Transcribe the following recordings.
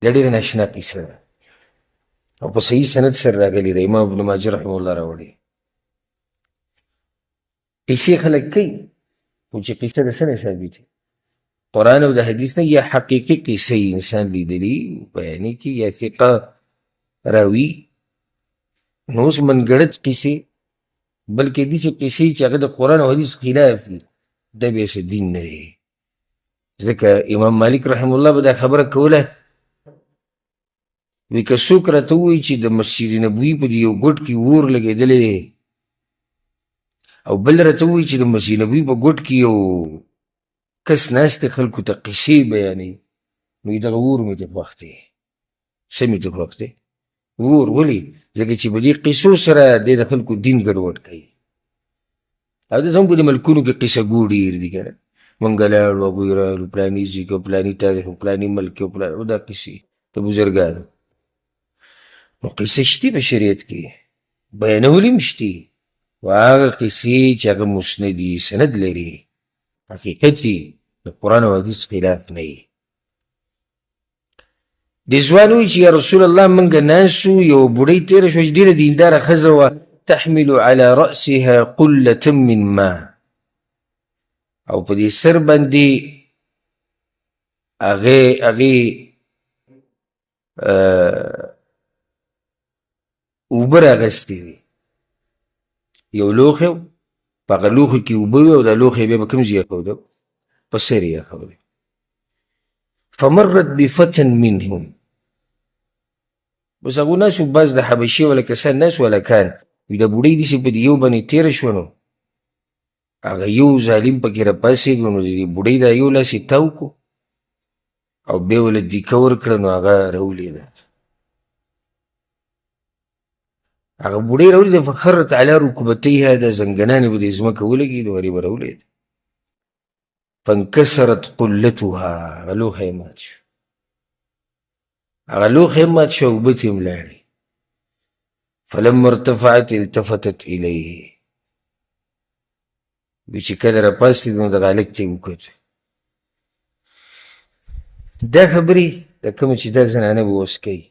دا ډېره ناشنا قصه ده او په صحیح سند سره راغلې ده. امام ابن ماجه رحمه الله راوړې. قصې خلک کوي خو چې قصه د څه نه ثابتې قرآن او د حدیث نه، یا حقیقي قصې انسان لیدلي بیانې کې، یا ثقه راوي. نو اوس منګړت قصې بلکې داسې قصې چې هغه د قرآن او حدیث خلاف وي، دا بیا څه دین نه دی. ځکه امام مالک رحمه الله به دا خبره کوله، وی که څوک راته ووایي چې د مسجد نبوي په دې یو ګوټ کې اور لګېدلی دی او بل راته ووایي چې د مسجد نبوي په ګوټ کې یو کس ناست دی خلکو ته قصې بیانوي، نو دغه اور مې ته خوښ دی. څه مې ته خوښ دی؟ اور. ولې؟ ځکه چې په دې قصو سره دی د خلکو دین ګډوډ کوي. او داسې هم په دې ملکونو کې قصه ګو ډېر دي که نه، مونږ لاړو هغوی راغلو پلاني ځای کې پلاني تاریخ پلاني ملک کې او دا قصې د بزرګانو. نو قصه شتي په شریعت کې بیانولې هم شتي، خو هغه قصې چې هغه مسندي سند لري حقیقت یې د قرآن او حدیث خلاف نه وي. دې ځوان وایي چې یا رسول الله موږ ناست وو، یو بوډۍ تېره شوه چې ډېره دینداره ښځه وه، تحمل على رأسها قلة من ماء، او په دې سر باندې هغې اوبه راغستې وي. یو لوښی و، په هغه لوښي کې اوبه وي او دا لوښی بیا به کوم ځای اېښوده؟ په سر یې اېښولی. فمرت بفتن منهم، بس هغو ناست وو، بعض د حبشي ولا کسان ناست ولا کان، وي دا بوډۍ داسې په دې یو باندې تېره شوه، نو هغه یو ظالم پکې راپاڅېږو، نو د دې بوډۍ دا یو لاس یې تاو کړو او بیا وله دیکه ورکړه، نو هغه راولېده. هغه بوډۍ راولېده، فخرت علی رکبتیها، دا زنګنانې به دې ځمکه ولګېدو، هغې به راولېده. فانکسرت قلتها، هغه لوښی یې مات شو، هغه لوښی یې مات شو، اوبه ته یې هم لاړې. فلما ارتفعت التفتت الیه، وی چې کله راپاڅېد نو دغه هلک ته یې وکتو. دا خبرې د کومه چې دا زنانه به اوس کوي،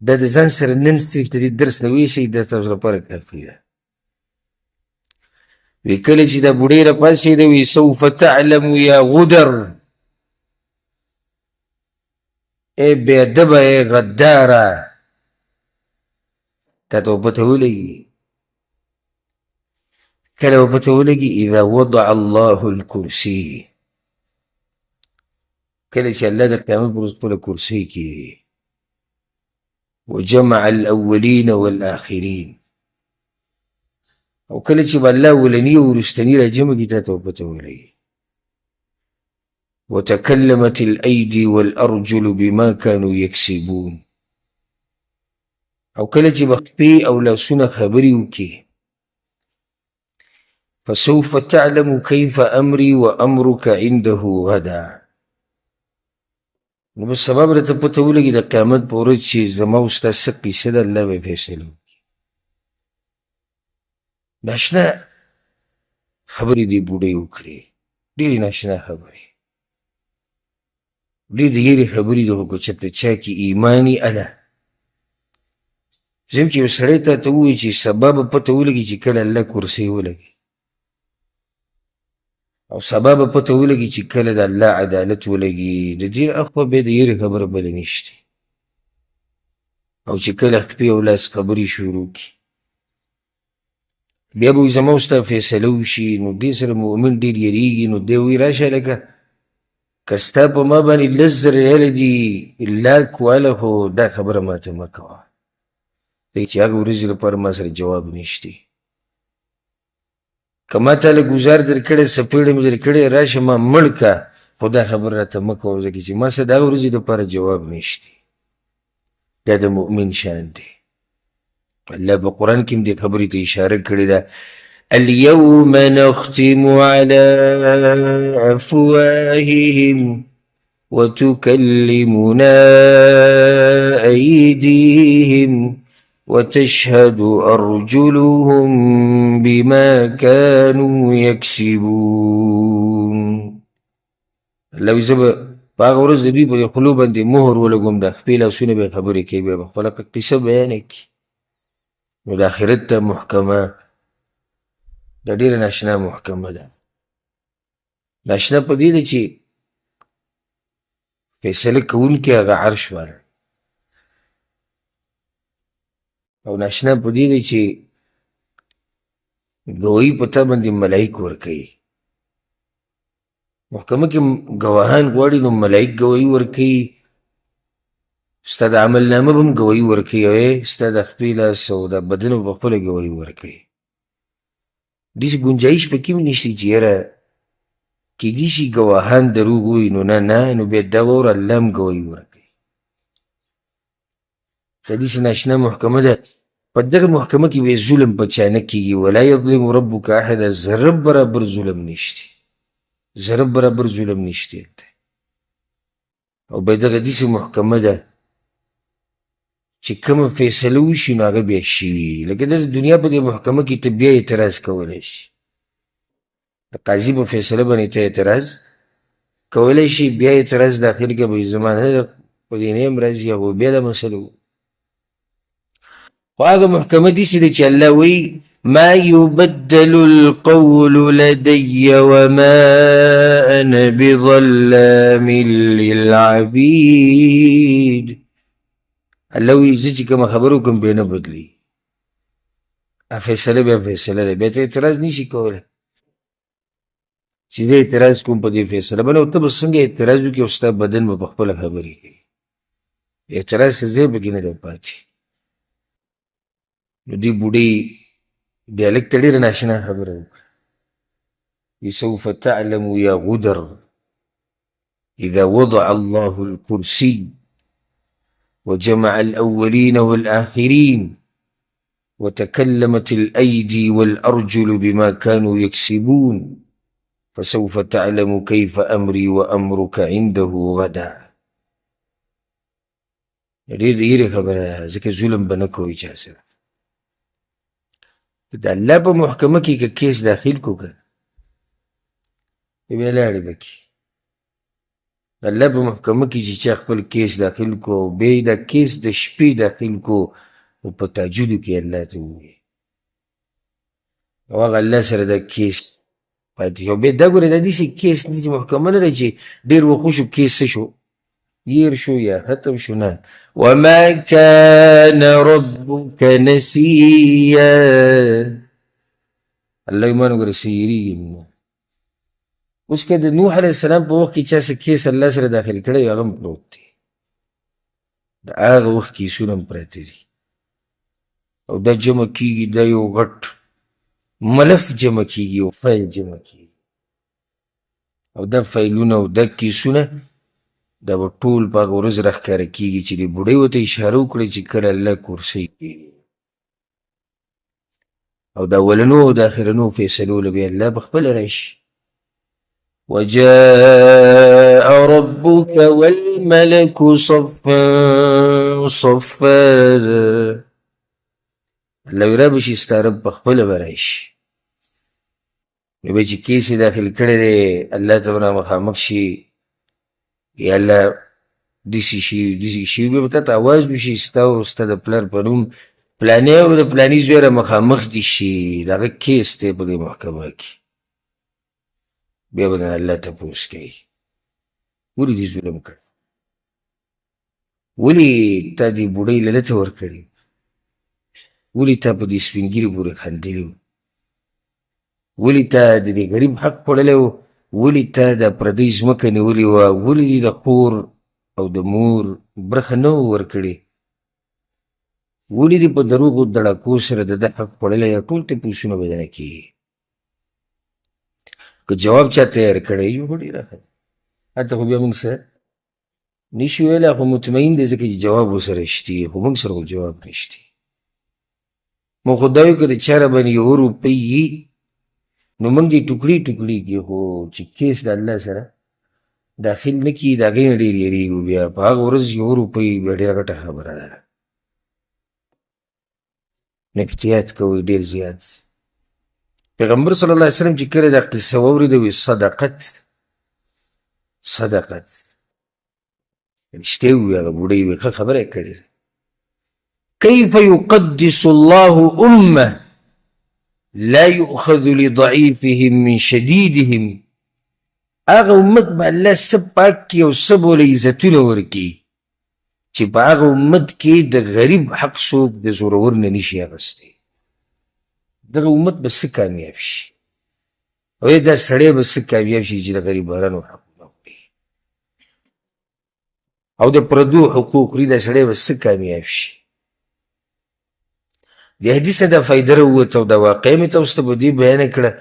دا د ځان سره نن صرف د دې درس نه ویښئ، دا تاسو لپاره کافي ده. وی کله چې دا بوډۍ راپاڅېده، وی سوف تعلم یا غدر، ای بې ادبه، ای غداره، تا ته به پته ولګي. کله به پته ولګي؟ اذا وضع الله الکرسي، کله چې الله د قیامت پر ورځ خپله کرسۍ کښېږدي. وجمع الاولین والآخرین، او کله چې به الله اولني او وروستني راجمع کړي، تا ته به پته ولګي. وتكلمت الأيدي والأرجل بما كانوا يكسبون، او کله چې به خپې او لاسونه خبرې وکړي. فسوف تعلم كيف أمري وأمرك عنده غدا، نو بس سبب راته پته ولګي د قیامت په ورځ چې زما او ستا څه قیسه ده، الله به فیصله وکړي. ناشنا خبرې دې بوډۍ وکړې، ډېرې ناشنا خبرې، ډېر د یېرې خبرې دي، خو که چېرته چا کې ایماني اله. زم چې یو سړی تا ته ووایي چې سبا به پته ولګي چې کله الله کرسۍ ولګي، او سبا به پته ولګي چې کله د الله عدالت ولګي، د دې اخوا بیا د یېرې خبره بله نشته. او چې کله خپې او لاس خبرې شروع کړي، بیا به وي زما او ستا فیصله وشي. نو دې سره مؤمن ډېر یېرېږي. نو دی وایي راشه لکه که ستا په ما باندې لس زره ریاله دي لاک واله، خو دا خبره ماته مه کوه، دی چې هغه ورځې لپاره ما سره جواب نشتی. که ما تاله ګزار در کړی، سپېړه مې در کړی، راشه ما مړ که، خو دا خبره راته مه کوه، ځکه چې ما سره د هغه ورځې لپاره جواب نشتی. دا د مؤمن شان دی. الله په قرآن کې هم دې خبرې ته اشاره کړې ده. اليوم نختم على أفواههم وتكلمنا أيديهم وتشهد أرجلهم بما كانوا يكسبون. الله زبا په هغه ورځ د دوی په خولو باندې مهر ولګوم، د خپې لاسونه به یې خبرې کوي، بیا به خپله قصه بیانه کړي. نو د آخرت ته محکمه دا ډېره ناشنا محکمه ده. ناشنا په دې ده چې فیصله کوونکی هغه عرش والا، او ناشنا په دې ده چې ګواهي په تا باندې ملایک ورکوي. محکمه کې ګواهان غواړي نو ملایک ګواهي ورکوي، ستا د عملنامه به هم ګواهي ورکوي، او ستا د خپې لاس او د بدن به پخپله ګواهي ورکوي. داسې ګنجایش پکې هم نشته چې یاره کېدای شي ګواهان دروغ ووایي، نو نه نو بیا دا واوره الله هم ګواهي ورکوي. دا داسې ناشنا محکمه ده. په دغه محکمه کې به ظلم په چا نه کېږي. ولا یظلم ربک احدا، ذره برابر ظلم نشته، ذره برابر ظلم نشته. او به دغه داسې محکمه ده چې کومه فیصله وشي نو هغه بیا شوي. لکه د دنیا په دې محکمه کې ته بیا اعتراض کولی شي، د قاضي په فیصله باندې ته اعتراض کولی شي، بیا اعتراض داخل کړه به زما نه په دې نه یم راضي، هغه بیا دا مسله وو. خو هغه محکمه داسې ده چې الله وایي ما یبدل القول لدی وما انا بظلام للعبید. الله وایي زه چې کومه خبره وکړم بیا نه بدلېږي، فیصله بیا فیصله ده، بیا ته اعتراض نشي کولی چې زه اعتراض کوم په دې فیصله باندې. او ته به څنګه اعتراض وکړې او ستا بدن به پخپله خبرې کوي، اعتراض څه ځای پکې نه دی پاتې. نو دې بوډۍ بیا لږ ته ډېره ناشنا خبره وکړه، سوف تعلم یا غدر اذا وضع الله الكرسي وجمع الأولين والآخرين وتكلمت الأيدي والأرجل بما كانوا يكسبون فسوف تعلم كيف أمري وأمرك عنده غدا. ډېرې خبره ځکه ظلم به نه کوي چا سره. د الله په محکمه کې که کیس داخل کو که بیا لاړې به کې. د الله په محکمه کې چې چا خپل کیس داخل کو او بیا یې دا کیس د شپې داخل کو او په تهجدو کې الله ته ووایي او هغه الله سره دا کیس پاتې شو. بیا دا ګورې دا داسې کیس داسې محکمه نه ده چې ډېر وخت وشو کیس څه شو ير شو یا ختم شو. نه وما كان ربك نسيا. الله ایمان وګوره سیریږي. اوس که د نوح علیه السلام په وخت کې چا څه کیس الله سره داخل کړی هغه هم پروت دی، د هغه وخت کیسونه هم پراته دي او دا جمع کېږي، دا یو غټ ملف جمع کېږي او فایل جمع کېږي او دا فایلونه او دا کیسونه دا به ټول په هغه ورځ راښکاره کېږي چې دې بوډۍ ورته اشاره وکړئ چې کله الله کرسۍ کېږي او د اولنو او د آخرنو فیصلو له بیا الله پخپله راشي. وجاء ربك والملك صفا صفا. الله وی رابشي ستا رب پخپله به راشي. نو بیا چې کیس یې داخل کړی دی الله ته به مخامخ شي یا الله داسې شي بیا به تا ته اواز وشي ستا او ستا د پلار په نوم پلانې او د پلاني زوی را مخامخ دي شي، د هغه کیس دی په دې محکمه کې. بیا به الله تپوس کوي ولې دې ظلم کړ، ولې تا دې بوډۍ للته ورکړې، ولې تا په دې سپین ږیري پورې خندلي وو، ولې تا د دې غریب حق خوړلی و، ولې تا د پردۍ ځمکه نیولې وه، ولې دې د خور او د مور برخه نه و ورکړې، ولې دې په دروغو دړکو سره د ده حق خوړلی. ټول تپوسونه به درنه کېږي. که جواب چا تیار کړی یو خو ډېره ښه ده، هلته خو بیا موږ سره نشي ویلی، خو مطمئن دی ځکه چې جواب ورسره شتي، خو موږ سره خو جواب نشتي. موږ خو دا وایو که د چا را باندې یوه روپۍ وي نو موږ دې ټوکړي ټوکړي کړي، خو چې کیس د الله سره داخل نه کړي د هغې نه ډېر یېرېږو. بیا په هغه ورځ یوه روپۍ بیا ډېره غټه خبره ده. نو احتیاط کوئ ډېر زیات. پیغمبر صلی الله علیه وسلم چې کله دا قصه واورېده وی صدقت رښتیا ووایي هغه بوډۍ وایي ښه خبره یې کړې ده. کیف یقدس الله امه لا یؤخذ لضعیفهم من شدیدهم. هغه امت به الله څه پاک کړي او څه به له عزتونه ورکړي چې په هغه امت کې د غریب حق څوک د زورور نه نشي اخیستی. دغه امت به څه کامیاب شي او دا سړی به څه کامیاب شي چې د غریبانو حقونه وخوري او د پردو حقوق خوري. دا سړی به څه کامیاب شي. د حدیث نه دا فایده راووته او دا واقعه مې تاسو ته په دې بیانه کړه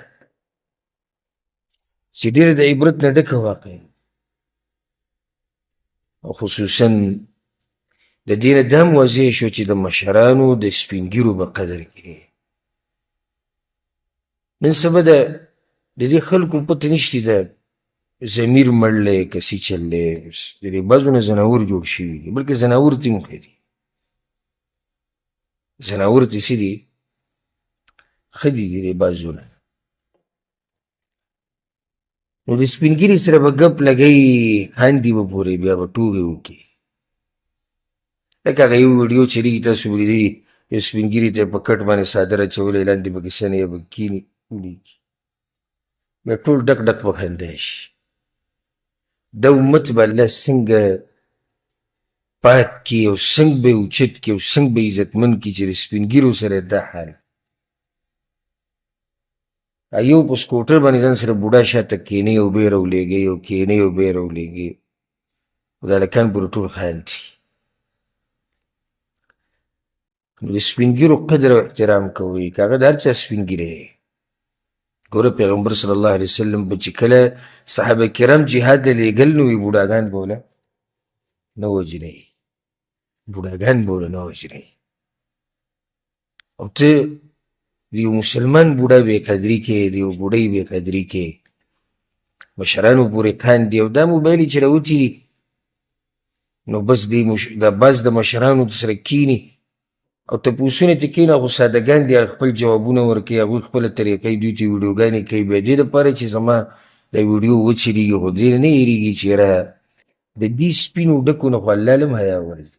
چې ډېره د عبرت نه ډکه واقعه او خصوصا د دې نه دا هم واضح شو چې د مشرانو د سپین ږیرو به قدر کوي. نن سبا د دې خلکو پته نشته د ضمیر مړلی که څه چللی د دې بعضو نه ځناور جوړ شوي دي بلکې ځناور ته هم ښه دي. ځناور ته څه دي ښه دي د دې بعضو نه. نو د سپین ږیري سره به ګپ لګوي خاندي به پورې بیا به ټوکې وکړي. لکه هغه یو ویډیو چلیږي تاسو به لیدلي یو سپین ږیري ته په کټ باندې څادر اچولی لاندې به کیسنې به کښېني ولیږي بیا ټول ډک ډک به خندا شي. دا امت به الله څنګه پاک کړي او څنګه به یې اوچت کړي او څنګه به یې عزتمند کړي چې د سپین ږیرو سره دا حال. یو په سکوټر باندې ځان سره بوډا شاته کښېنوي او بیا یې راولېږي او کښېنوي او بیا یې راولېږي او دا هلکان پورې ټول خاندي. نو د سپین ږیرو قدر او احترام کوئ که هغه د هر چا سپین ږیری. ګوره پیغمبر صلی الله علیه وسلم به چې کله صحابه کرام جهاد ته لېږل نو وي بوډاګان به وله نه وژنئ. بوډاګان به وله نه وژنئ او ته د یو مسلمان بوډا بې قدري کې د یو بوډۍ بې قدري کې مشرانو پورې خاندي او دا موبایل چې راوتي دي نو بس دا بس د مشرانو سره کښېني او تپوسونه ترې کښېني هغو سادهګان دي خپل جوابونه ورکوي هغوی خپله طریقه دوی ته ویډیوګانې کوي بیا دې دپاره چې زما دا ویډیو وچلېږي خو دې نه هېرېږي چې یاره د دې سپینو ډکو نه خو الله له هم حیا ورځي.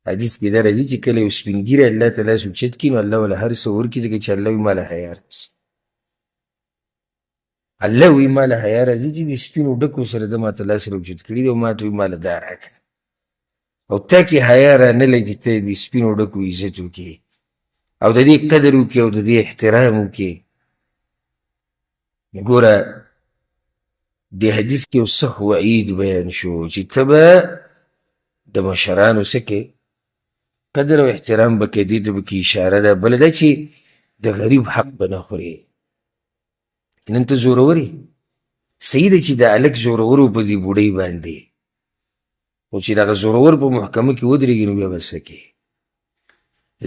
حدیث کې دا راځي چې کله یو سپین ږیری الله ته لاس اوچت کړي نو الله وله هر څه ورکړي ځکه چې الله وایي ما له حیا راځي. الله وایي ما له حیا راځي چې د سپینو ډکو سره ده ما ته لاس راوچت کړي دي او ما ته وایي ما له دا راکړه او تا کې حیا را نه لګي چې ته د سپینو ډکو عزت وکړي او د دې قدر وکړي او د دې احترام وکړي. نو ګوره دې حدیث کې یو څه وعید بیان شو چې ته به د مشرانو څه کې قدر او احترام به کوې. دې ته به کې اشاره ده. بله دا چې د غریب حق به نه خورې. نن ته زورور یې صحیح ده چې د هلک زورورو په دې بوډۍ باندې خو چې دغه زورور په محکمه کې ودرېږي نو بیا به څه کوې.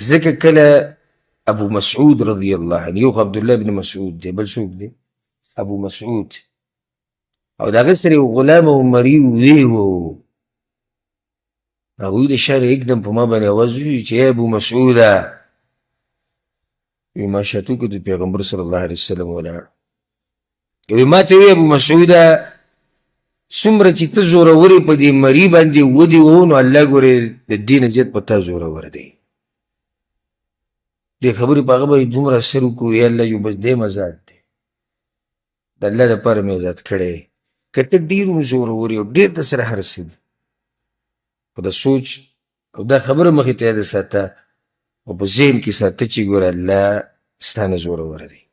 ځکه کله ابو مسعود رضی الله عنه یو خو عبدالله بن مسعود دی بل څوک دی ابو مسعود او د هغه سره یو غلام او مري وی و هغوی د شهر یکدم په ما باندې اواز وشي چې ای ابو مسعوده وی ما شاتو که د پیغمبر صلی الله علیه وسلم ولاړ وی ما ته وی ابو مسعوده څومره چې ته زورورې په دې مري باندې ودې وو نو الله ګورې د دې نه زیات په تا زورور دی. دې خبرې په هغه به یې دومره اثر وکړو یا الله یو بس دی مزاد دی د الله دپاره مې ازاد کړی. که ته ډېر هم زورور یې او ډېر در سره هر څه دي خو د سوچ او دا خبره مخې ته یاده ساته او په ذهن کې ساته چې ګوره الله ستا نه زورور دی.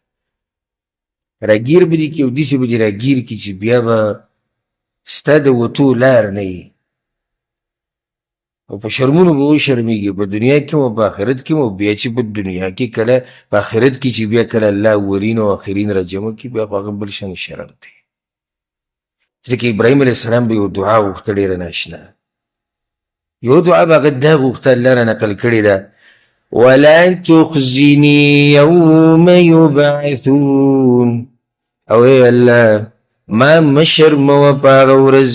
راګیر به دې کړي او داسې به دې راګیر کړي چې بیا به ستا د وتو لار نه وي او په شرمونو به وشرمېږي په دنیا کې او په آخرت کې او بیا چې په دنیا کې کله په آخرت کې چې بیا کله الله اولین او آخرین را جمع کړي بیا خو هغه بل شان شرم دی. ځکه ابراهیم علیه السلام به یو دعا غوښته ډېره ناشنا یو دعا به هغه دا غوښته الله را نقل کړې ده ولا تخزني یوم یبعثون او ای الله ما مشرموه په هغه ورځ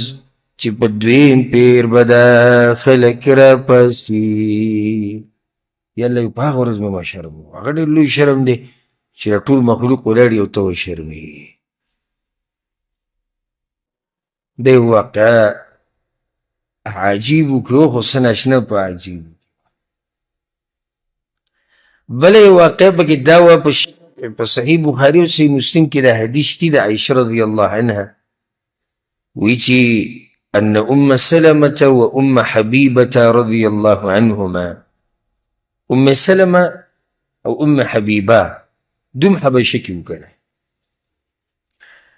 چې په دویم پیر به دا خلک راپاسي. یا الله په هغه ورځ به ما شرموه. هغه ډېر لوی شرم دی چې ټول مخلوق ولاړ یو ته وشرمېږي. دی واقعا عجیبو که خو سناشنه پا عجیبو. بله واقع پا که داوا پا صحیح بخاری و صحیح مسلم که دا حدیث تی دا عائشہ رضی اللہ عنہ ویچی ان ام سلمة و ام حبیبة رضی اللہ عنہما، ام سلمة او ام حبیبہ دوم حبشکی وکنه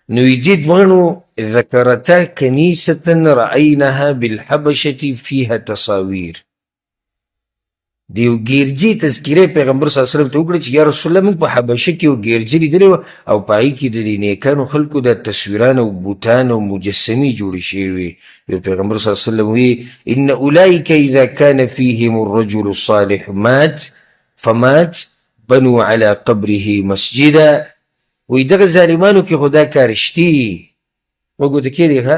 نو دي دوانو ذكرتا كنيسة رأيناها بالحبشة فيها تصاوير. دیو گیرجی تذکیره پیغمبر صلی اللہ علیہ وسلم ته وکړه چې یا رسول الله موږ په حبشه کې یو ګیرجي لیدلی وه او په هغې کې د دې نیکانو خلکو د تصویران او بوتان او مجسمې جوړې شوې وې. پیغمبر صلی الله علیه وسلم وی ان اولئک اذا كان فيهم الرجل الصالح فمات بنوا على قبره مسجدا. وی دغه ظالمانو کې خدا کار شتي وګوره کېدې ښه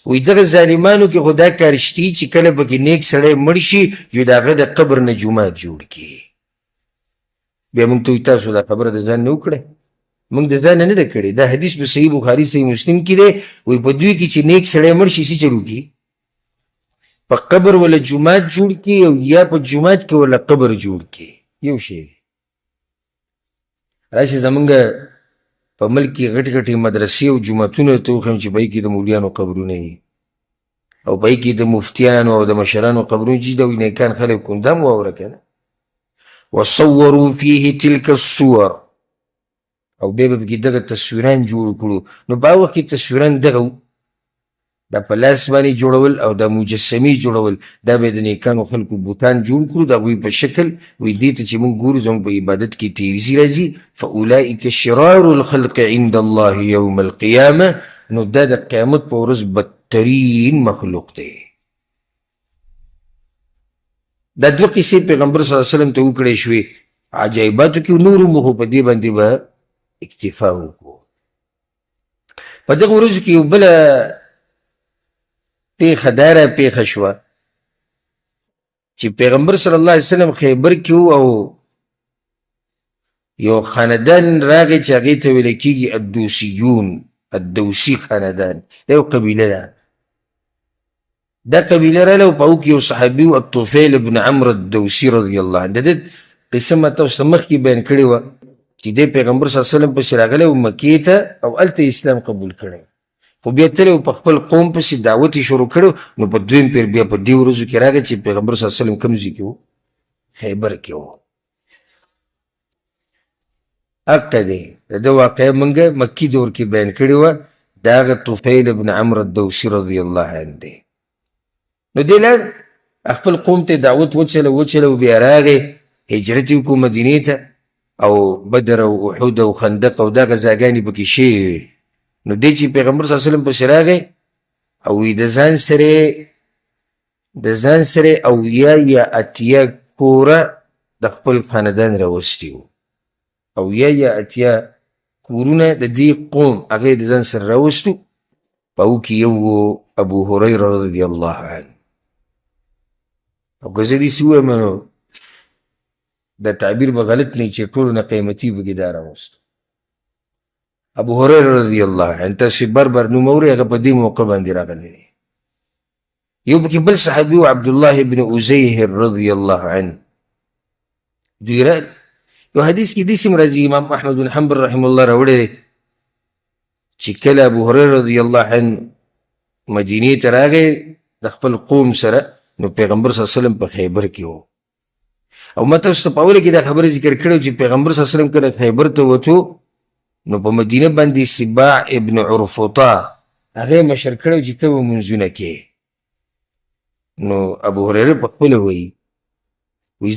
وی دغه ظالمانو کې خدا کار شتي چې کله به کې نیک سړی مړ شي یو د هغه د قبر نه جومات جوړ کړي. بیا موږ ته وایي تاسو دا خبره د ځان نه وکړئ، موږ د ځان نه ده کړې. دا حدیث په صحیح بخاري صحیح مسلم کې دی. وایي په دوی کې چې نیک سړی مړ شي څه چل وکړي؟ په قبر ولا جومات جوړ کړي او یا په جومات کې ولا قبر جوړ کړي، یو شی دی. راشي زمونږ په ملک کې غټ غټې مدرسې او جوماتونه ته وښیم چې په هغې کې د مولیانو قبرونه وي او په هغې کې د مفتیانو او د مشرانو قبرونه چې دا وي نیکان خلک کوم دا م واوره که نه. وصوروا فيه تلك الصور او بیا به پکې دغه تصویران جوړ کړو. نو په هغه وخت کې تصویران دغه و، دا په لاس باندې جوړول او دا مجسمې جوړول، دا به د نیکانو خلکو بوتان جوړ کړو د هغوی په شکل. وایي دې ته چې موږ ګورو زموږ په عبادت کې تیزي راځي. فاولئک شرار الخلق عند الله یوم القیامه. نو دا د قیامت په ورځ بدترین مخلوق دی. دا دوه قصې پیغمبر صلی الله علیه وسلم ته وکړې شوې عجایباتو کې، نورو مو خو په دې باندې به اکتفا وکړو. په دغه ورځو کې یو بله پیښه دا راپېښه شوه چې پیغمبر صلی الله علیه وسلم خیبر کې و او یو خاندان راغی چې هغې ته ویل کېږي الدوسیون، الدوسي خاندان، دا یو قبیله ده. دا قبیله راغله او په هغو کې یو صحابي و الطفیل بن عمرو الدوسي رضی الله عنه. د دې قصه ما تاسو ته مخکې بیان کړې وه چې دی پیغمبر صلی الله علیه وسلم پسې راغلی و مکې ته او هلته اسلام قبول کړی، خو بیا تللی و په خپل قوم پسې دعوت یې شروع کړی. نو په دویم پیر بیا په دې ورځو کې راغی چې پیغمبر صلی الله علیه وسلم کوم ځای کې و؟ خیبر کې و. حقه دی د ده واقعه موږ مکي دور کې بیان کړې وه. د هغه طفیل بن عمرو الدوسي رضی الله عنه دی. نو دی لاړ خپل قوم ته دعوت وچله و بیا راغی هجرت یې وکړو مدینې ته او بدر او احد او خندق او دا غزاګانې پکې شوې وې. نو دی چې پیغمبر صلی الله علیه وسلم پسې راغی او وی د ځان سره اویا یا اتیا کوره د خپل خاندان راوستي وو. اویا یا اتیا کورونه د دې قوم هغه د ځان سره راوستو. په هغو کې یو و ابو هریره رضی الله عنه. او که زه داسې ووایم نو دا تعبیر به غلط نه وي چې ټولو نه قیمتي پکې دا راوستو. ابو هریره رضی الله عنه تاسې بر نوم اورئ، هغه په دې موقع باندې راغلی دی. یو پکې بل صحابي و عبدالله بن عزیهر رضی الله عنه. دوی یو حدیث کې داسې هم راځي امام احمد بن حنبل رحمه الله راوړی دی چې کله ابو هریره رضی الله عنه مدینې ته راغی د خپل قوم سره، نو پیغمبر صلی الله علیه وسلم په خیبر کې و. او ما تاسو ته په اوله کې دا خبره ذکر کړې چې پیغمبر صلی الله علیه وسلم کله خیبر ته وتو نو په مدینه باندې سباع ابن عرفطه هغې مشر کړی چې ته به منځونه کې. نو ابو هریره په خپله وایي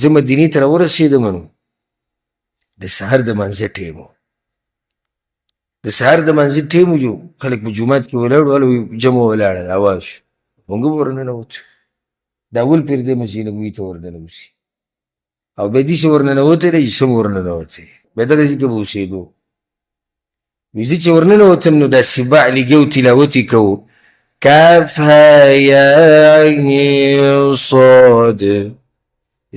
زه مدینې ته راورسېدم نو د سهار د مانځه ټیم و. د سهار د مانځه ټیم و، خلک په جومات کې ولاړ ول جمع ولاړه اواز شو، موږ هم ورننوتو. د اول پیر دی مسجد نبوي ته ورننوځي او بیا داسې ورننوتی دی چې څه م ورننوتی بیا دغسې کې به اوسېدو. وایي زه چې ورننوتم نو دا سباع لګیا و تلاوت یې کوو کافها یا عین صاد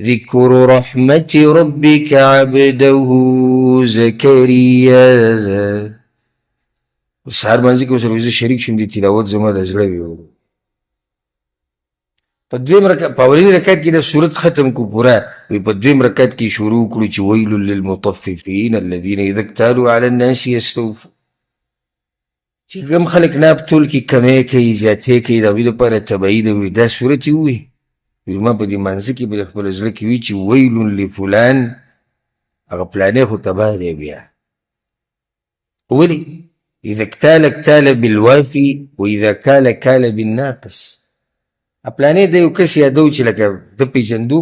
ذکر رحمت ربک عبده زکریا سهار مانځي کې ورسره وي زه شریک شم دې تلاوت زما د زړه وي. په دویم رکعت په اولني رکعت کې د سورت ختم کو پورا وي، په دویم رکعت کې شروع کړو چې ویل للمطففین الذین اذا اکتالوا علی الناس یستوفون. چې کوم خلک ناب تول کې کمی کوي زیاتې کوي د هغوی دپاره تبعي ده وي دا سورت یې ووایي. وي ما په دې مانځه کې به د خپله زړه کې وي چې ویل لفلان هغه پلانی خو تباه دی بیا. ولې اذا اکتال بالوافي واذا کال بالناقص. پلانی د یو کس یادو چې لکه ده پېژندو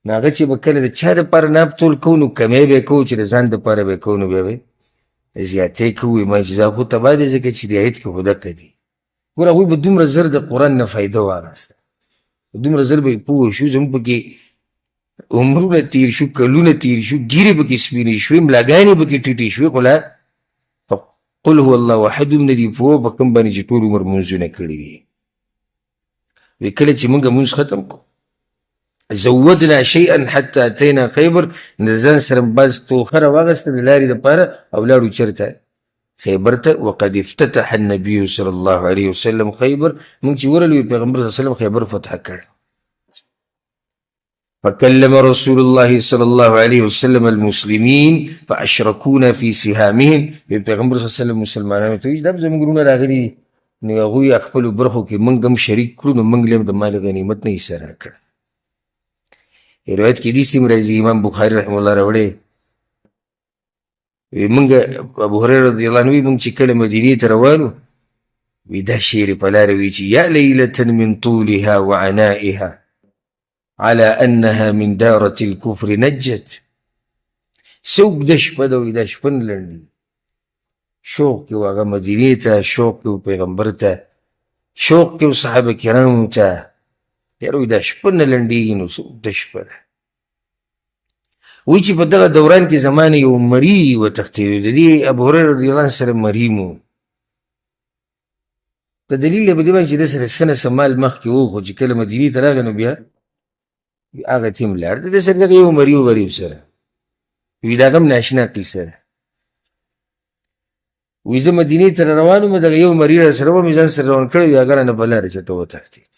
نو هغه چې به کله د چا دپاره ناب تول کوو نو کمی به یې کوو چې د ځان دپاره به یې کوو نو بیا به زیاتې کوو. ما چې دا خو تباه دی ځکه چې د عید کې خو دقه دي. ګوره هغوی به دومره زر د قرآن نه فایده واخیسته، دومره زر به یې پوه شو، زموږ پکې عمرونه تیر شو، کلونه تیر شو، ګیرې پکې سپینې شوې، ملاګانې پکې ټیټې شوې، خو لا قل هو الله احد هم نه دي پوه په کوم باندې چې ټول عمر مونځونه کړي وي. وی کله چې موږ مونځ ختم کړو زودنا شیئا حتی اتینا خیبر، د ځان سره بعض توخه راواخیسته د لارې دپاره او لاړو چېرته خیبر ته. وقد افتتح النبي صلی الله علیه وسلم خیبر، موږ چې ورغلو پیغمبر صلی الله علیه وسلم خیبر فتح کړی. فكلم رسول الله صلى الله عليه وسلم المسلمين فاشركونا في سهامهم. پیغمبر صلی الله علیه وسلم مسلمانانو ته وایي دا زموږ وروڼه راغلي دي نو هغوی خپلو برخو کې موږ هم شریک کړو نو موږ له هم د مال غنیمت نه حصه راکړه. روایت کې داسې هم راځي امام بخاري رحمه الله راوړی وی موږ ابو هريره رضی الله عنه وی موږ چې کله مدینې ته روانو وی دا شعر په لاره وی چې یا لیلة من طولها وعنائها على انها من دارة الكفر نجت. څوک د شپه ده وی دا شپه نه لنډي، شوق کې و هغه مدینې ته، شوق کې و پیغمبر ته، شوق کې و صحابه کرامو ته. یاره وی دا شپه نه لنډېږي نو څوک د شپه ده. وی چې په دغه دوران کې زمان یو مري وتښتېدو، د دې ابو هريره رضی الله عنه سره مري مو. په دلیل یې په دې باندې چې ده سره څه نه څه مال مخکې و، خو چې کله مدینې ته راغی نو بیا هغه ټیم لاړ. د ده سره دغه یو مري و غریب سره وی د هغه هم ناشنا قیصه ده. وی زه مدینې ته روان وم دغه یو مري را سره و مې ځان سره روان کړی وي هغه رانه په لاره چېرته وتښتېد.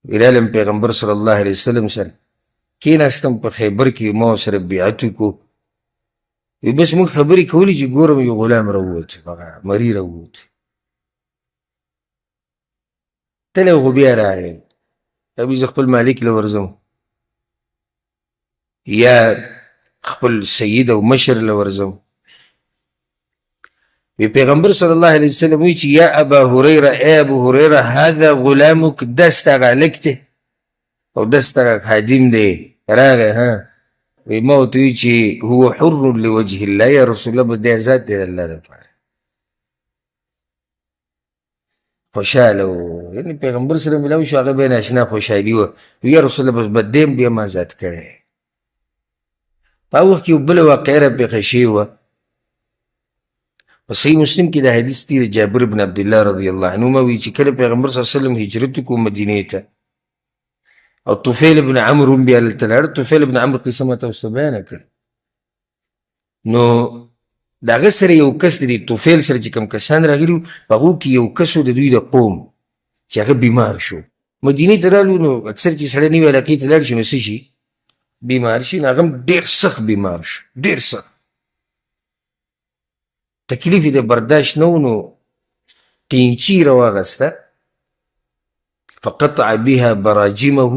وی رالم پیغمبر صلی الله علیه وسلم سره کېناستم په خیبر کې ما سره بیعت وکړو. وی بس موږ خبرې کولې چې ګورم یو غلام راووت، هغه مري راووت. تلی خو بیا راغی ابي زه خپل مالک له ورځم یا خپل سید او مشر له ورځم. وی پیغمبر صلی الله علیه وسلم وی چې یا ابا هریره ای ابو هریره هذا غلامک دا ستا هغه هلک دی او دا ستا هغه خادم دی راغی. ها وی ما ورته وی چې هو حر لوجه الله یا رسول الله بس دی ازاد دی د الله دپاره. خوشحاله و یعنې پیغمبر سره ملاو شو هغه بیا ناشنا خوشحالي وه. وی یا رسول الله بس بدی هم بیا ما ازاد کړی. په هغه وخت کې یو بله واقعه راپېښه شوې وه. په صحیح مسلم کې دا حدیث دی د جابر بن عبدالله رضی الله عنهما وی چې کله پیغمبر صلی الله علیه وسلم هجرت وکړو مدینې ته او طفیل بن عمرو هم بیا هلته لاړ. طفیل بن عمرو قصه ما تاسو ته بیانه کړه. نو د هغه سره یو کس د دې طفیل سره چې کوم کسان راغلي وو په هغو کې یو کس و د دوی د قوم چې هغه بیمار شو. مدینې ته رالو نو اکثر چې سړی نوي علاقې ته لاړ شي نو څه شي بیمار شي. نو هغه هم ډېر سخت بیمار شو، ډېر سخت تکلیف یې د برداشت نه و. نو قینچي یې راواغسته فقطع بها براجمه،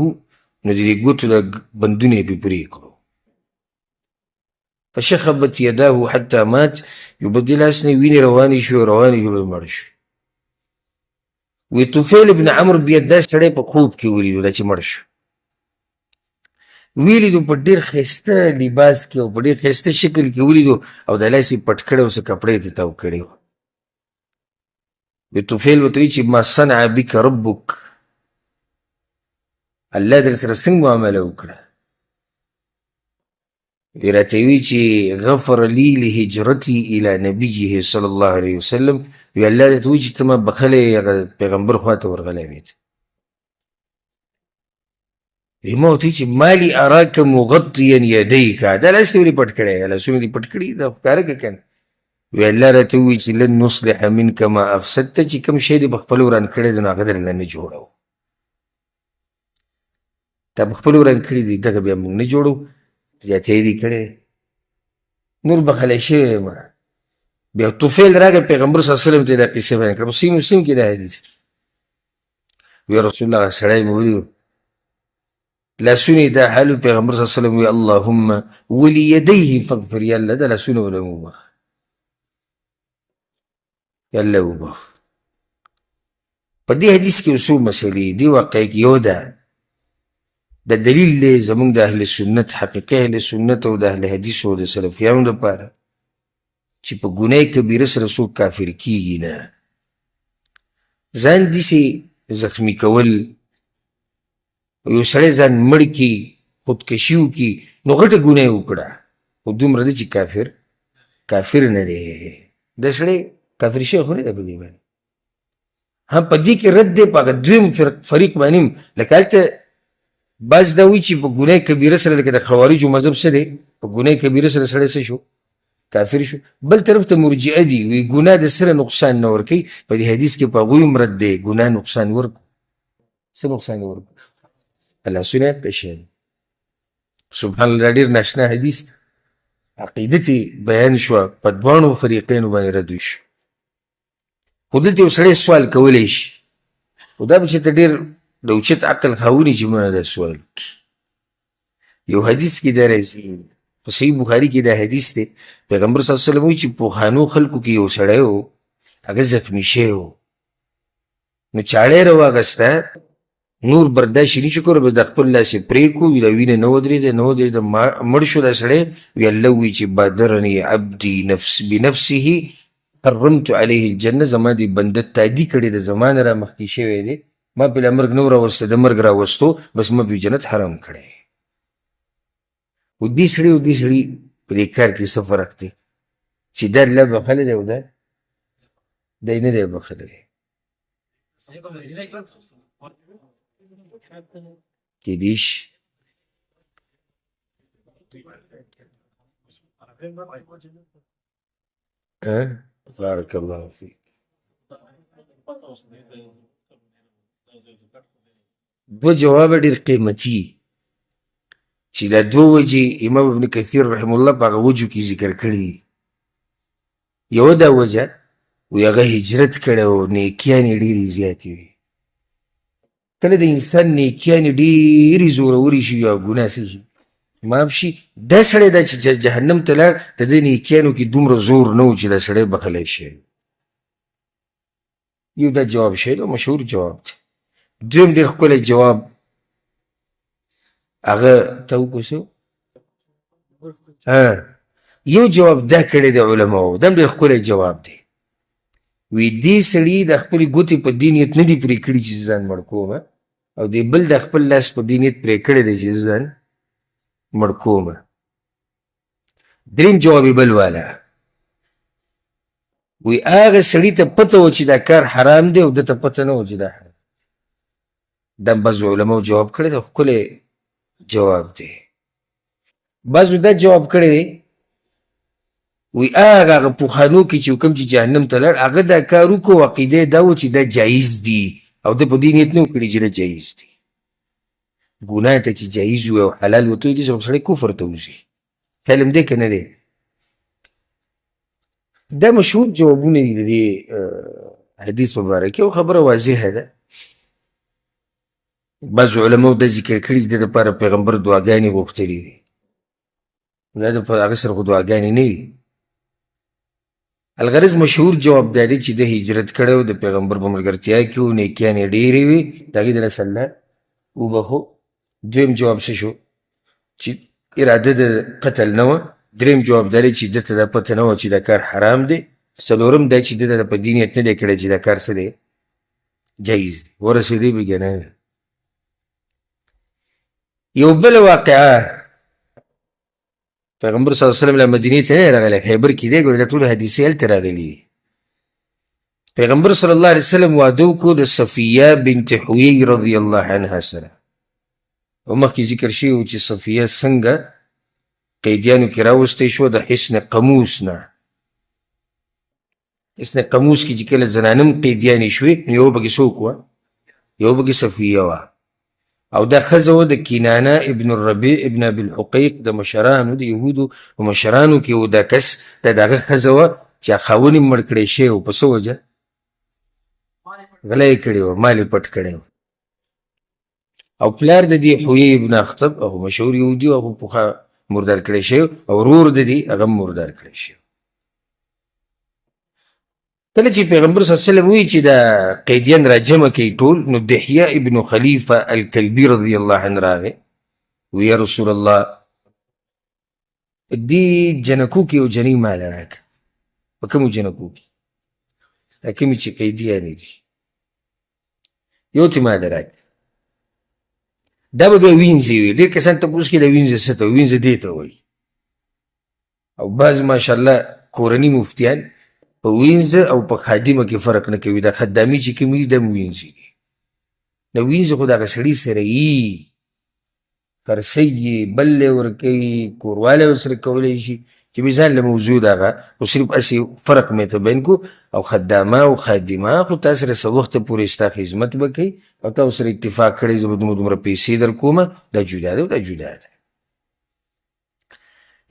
نو د دې ګوتو د بندونه یې پرې پرې کړو. فشخبت یداه حتی مات، یو به دې لاس نه وینې روانې شوې روانې شوې مړ شو. وی طفیل بن عمرو بیا دا سړی په خوب کې ولیدو دا چې مړ شو. ولیدو په ډېر ښایسته لباس کې او په ډېر ښایسته شکل کې ولیدو او دا لاس یې پټ کړی او څه کپړې یې تاو کړی وو. وی طفیل ورته وایي چې ما صنع بک ربک، الله در سره څنګه معامله وکړه؟ وی راته وی چې غفر لی لهجرتي الى نبیه صلی الله علیه وسلم. وی الله درته وایي چې ته ما بخلی هغه پیغمبر خوا ته ورغلی وې. وی ما ورته وایي چې مالي اراک مغطیا یدیک، دا لاس دې ولې پټ کړی؟ لاسونه دې پټ کړي دا ښکاره که که نه. وی الله راته ووایي چې لن نصلح منک ما افسدته، چې کوم شی دې په خپله وران کړی دی نو هغه درله نه جوړوو. تا په خپله وران کړي دي دغه بیا موږ نه جوړوو، زیاتی دې کړی دی. نور بخلی شوی یم. بیا طفیل راغی پیغمبر صلی الله علیه وسلم ته یې دا قصه بیان کړه. په صحیح مسلم کې دا حدیث دی. وی رسول الله هغه سړی مې ولید لاسونه یې دا حال پیغمبر صلی الله علیه وسلم وی اللهم ولیدیه فاغفر، یا الله دا لاسونه وله وبخ، یا الله وبخ. په دې حدیث کې یو څو مسلې دي. واقع کې یو ده د دلیل دی زمونږ د اهل سنت، حقیقي اهل سنت او د اهل حدیث او د سلفیانو لپاره چې په ګناه کبیره سره څوک کافر کیږي نه. ځان داسې زخمی کول، یو سړی ځان مړ کي، خودکشي وکړي، نو غټه ګناه یې وکړه، خو دومره ده چې کافر نه دی. دا سړی کافر شوی خو نه دی په دې باندې. هم په دې کې رد دی په هغه دویم فریق باندې هم، لکه هلته بعض دا وایي چې په ګناه کبیره سره لکه د خوارجو مذهب څه دی، په ګناه کبیره سره سړی څه شو، کافر شو. بل طرف ته مرجئه دي وی ګناه د سره نقصان نه ورکوي. په دې حدیث کې په هغوی هم رد دی، ګناه نقصان ورکو. څه نقصان ورکو؟ الله سنت پېښین. سبحان الله، ډېر ناشنا حدیث دی. عقیدت بیان شوه، په دواړو فریقینو باندې رد وشو. خو دلته یو سړی سوال کولی شي، خو دا به چې ته ډېر د اوچت عقل خاوني چې مونه دا سوال وکړي. یو حدیث کې دا راځي، په صحیح بخاري کې دا حدیث دی. پیغمبر صلی الله علیه وسلم وایي چې پخوانو خلکو کې یو سړی و، هغه زخمي شوی و، نو چاړه یې راواغسته، نور برداشت یې نشو کولی، به د خپل لاس یې پرې کړو، وي دا وینه نه ودرېده، مړ شو دا سړی. وی الله وایي چې بادرني عبدي بنفسه حرمت علیه الجنه، زما دې بنده تادي کړې ده، زما نه را مخکې شوی دی، ما پې لا مرګ نه و راوستی، د مرګ راوستو بس ما پې جنت حرام کړی. و دې سړي او دې سړي په دې کار کې څه فرق دی چې دا الله بخلی دی او دا دی نه دی بخلی. کېدای شي بارک الله فیک. دو جواب ډېر قیمتي چې دا دوه وجې امام ابن کثیر رحم الله په هغه وجو کې ذکر کړي. یوه دا وجه وی هغه هجرت کړی او نیکیانې ډېرې زیاتې وي. کله د انسان نیکیانې ډېرې زورورې شي او ګناه څه شي معاف شي، دا سړی دا چې جهنم ته لاړ، د دې نیکیانو کې دومره زور نه و چې دا سړی بخلی شي. یو دا جواب شی دی، مشهور جواب دی. دویم ډېر ښکلی جواب هغه ته وکوسو. یو جواب دا کړی دی علماو، دا هم ډېر ښکلی جواب دی. وی دې سړي د خپلې ګوتې په دې نیت نه دي پرې کړي چې ځان مړ کوم، او دې بل د خپل لاس په دې نیت پرې کړی دی چې ځان مړ کوم. دریم جواب یې بل والا، وی هغه سړي ته پته و چې دا کار حرام دی او ده ته پته نه و چې دا حرام. دا بعضو علماو جواب کړی دی، ښکلی جواب دی. بعضو دا جواب کړی دی، وی هغه پخوانو کې چې کوم چې جهنم ته لاړ، هغه دا کار وکړو، عقیده یې دا و چې دا جایز دي، او ده په دې نیت نه و کړي چې دا جایز دي. ګناه ته چې جایز وي او حلال وي، ته دې سره سړی کفر ته وځي. خیال هم دی که نه دی؟ دا مشهور جوابونه دي د دې حدیث مبارک. یو خبره واضحه ده، بعضو علماو دا ذکر کړي چې د دپاره پیغمبر دعاګانې غوښتلي دي. دا د هغه سره خو دعاګانې نه وي. الغرض مشهور جواب دا دی چې د هجرت کړی و، د پیغمبر په ملګرتیا کې و، نیکیانې ډېرې وي، د هغې دله الله وبخو. دویم جواب څه شو چې اراده د قتل نه وه. دریم جواب دا دی چې ده ته دا پته نه وه چې دا کار حرام دی. څلورم دا چې ده ته په دې نیت نه دی کړی چې دا کار څه دی جایز دی. ورسېدی به که نه. یو بله واقعه، پیغمبر صلی الله علیه وسلم له مدینې ته نه راغلی، خیبر کې دی، ګورې دا ټول حدیثې هلته راغلي دي. پیغمبر صلی الله علیه وسلم واده وکړو د صفیه بنت حویی رضی الله عنها سره. او مخکې ذکر شوي و چې صفیه څنګه قیدیانو کې راوستی شوه د حصن قموس نه. اسنه قاموس کې چې کله زنانم قیدیانې شوې نو یو پکې څوک وه؟ یو پکې صفیه وه او دا ښځه وه د کینانه ابن الربیع ابن ابي الحقیق د مشرانو د یهودو په مشرانو کې و دا کس دا د هغه ښځه وه چې خاوند یې مړ کړی شوی و په څه وجه؟ غله یې کړې وه، مال یې پټ کړی و. او پلار د دې حویې ابن اخطب او مشهور یهودي و، هغه پخوا مردار کړی شوی او ورور د دې هغه مردار کړی شوی. کله چې پیغمبر صلی الله علیه وسلم وایي چې دا قیدیان را جمع کوي ټول، نو دحیه ابن خلیفه الکلبي رضی الله عنه راغی وی یا رسول الله دې جنکو کې یو جنۍ ماله راکړه. په کومو جنکو کې؟ دا کومې چې قیدیانې دي یو تې ماله راکړه. دا به بیا وینځې وي. ډېر کسان تپوس کوي دا وینځه څه ته وایي؟ وینځه دې ته وایي. او بعض ماشاءالله کورني مفتیان په وینځه او په خادمه کې فرق نه کوي. دا خدامي چې کوم دي دا هم وینځې دي. دا وینځه خو د هغه سړي سره یي، خرڅی یې، بل یې ورکوي، کوروالی ورسره کولی شي چې مثال له موضوع د هغه خو صرف هسې فرق مې ته بیان کړو. او خدامه او خادمه خو تا سره څه وخته پورې ستا خدمت به کوي او تا ورسره اتفاق کړی زه به دومره پیسې در کومه، دا جدا ده او دا جدا ده.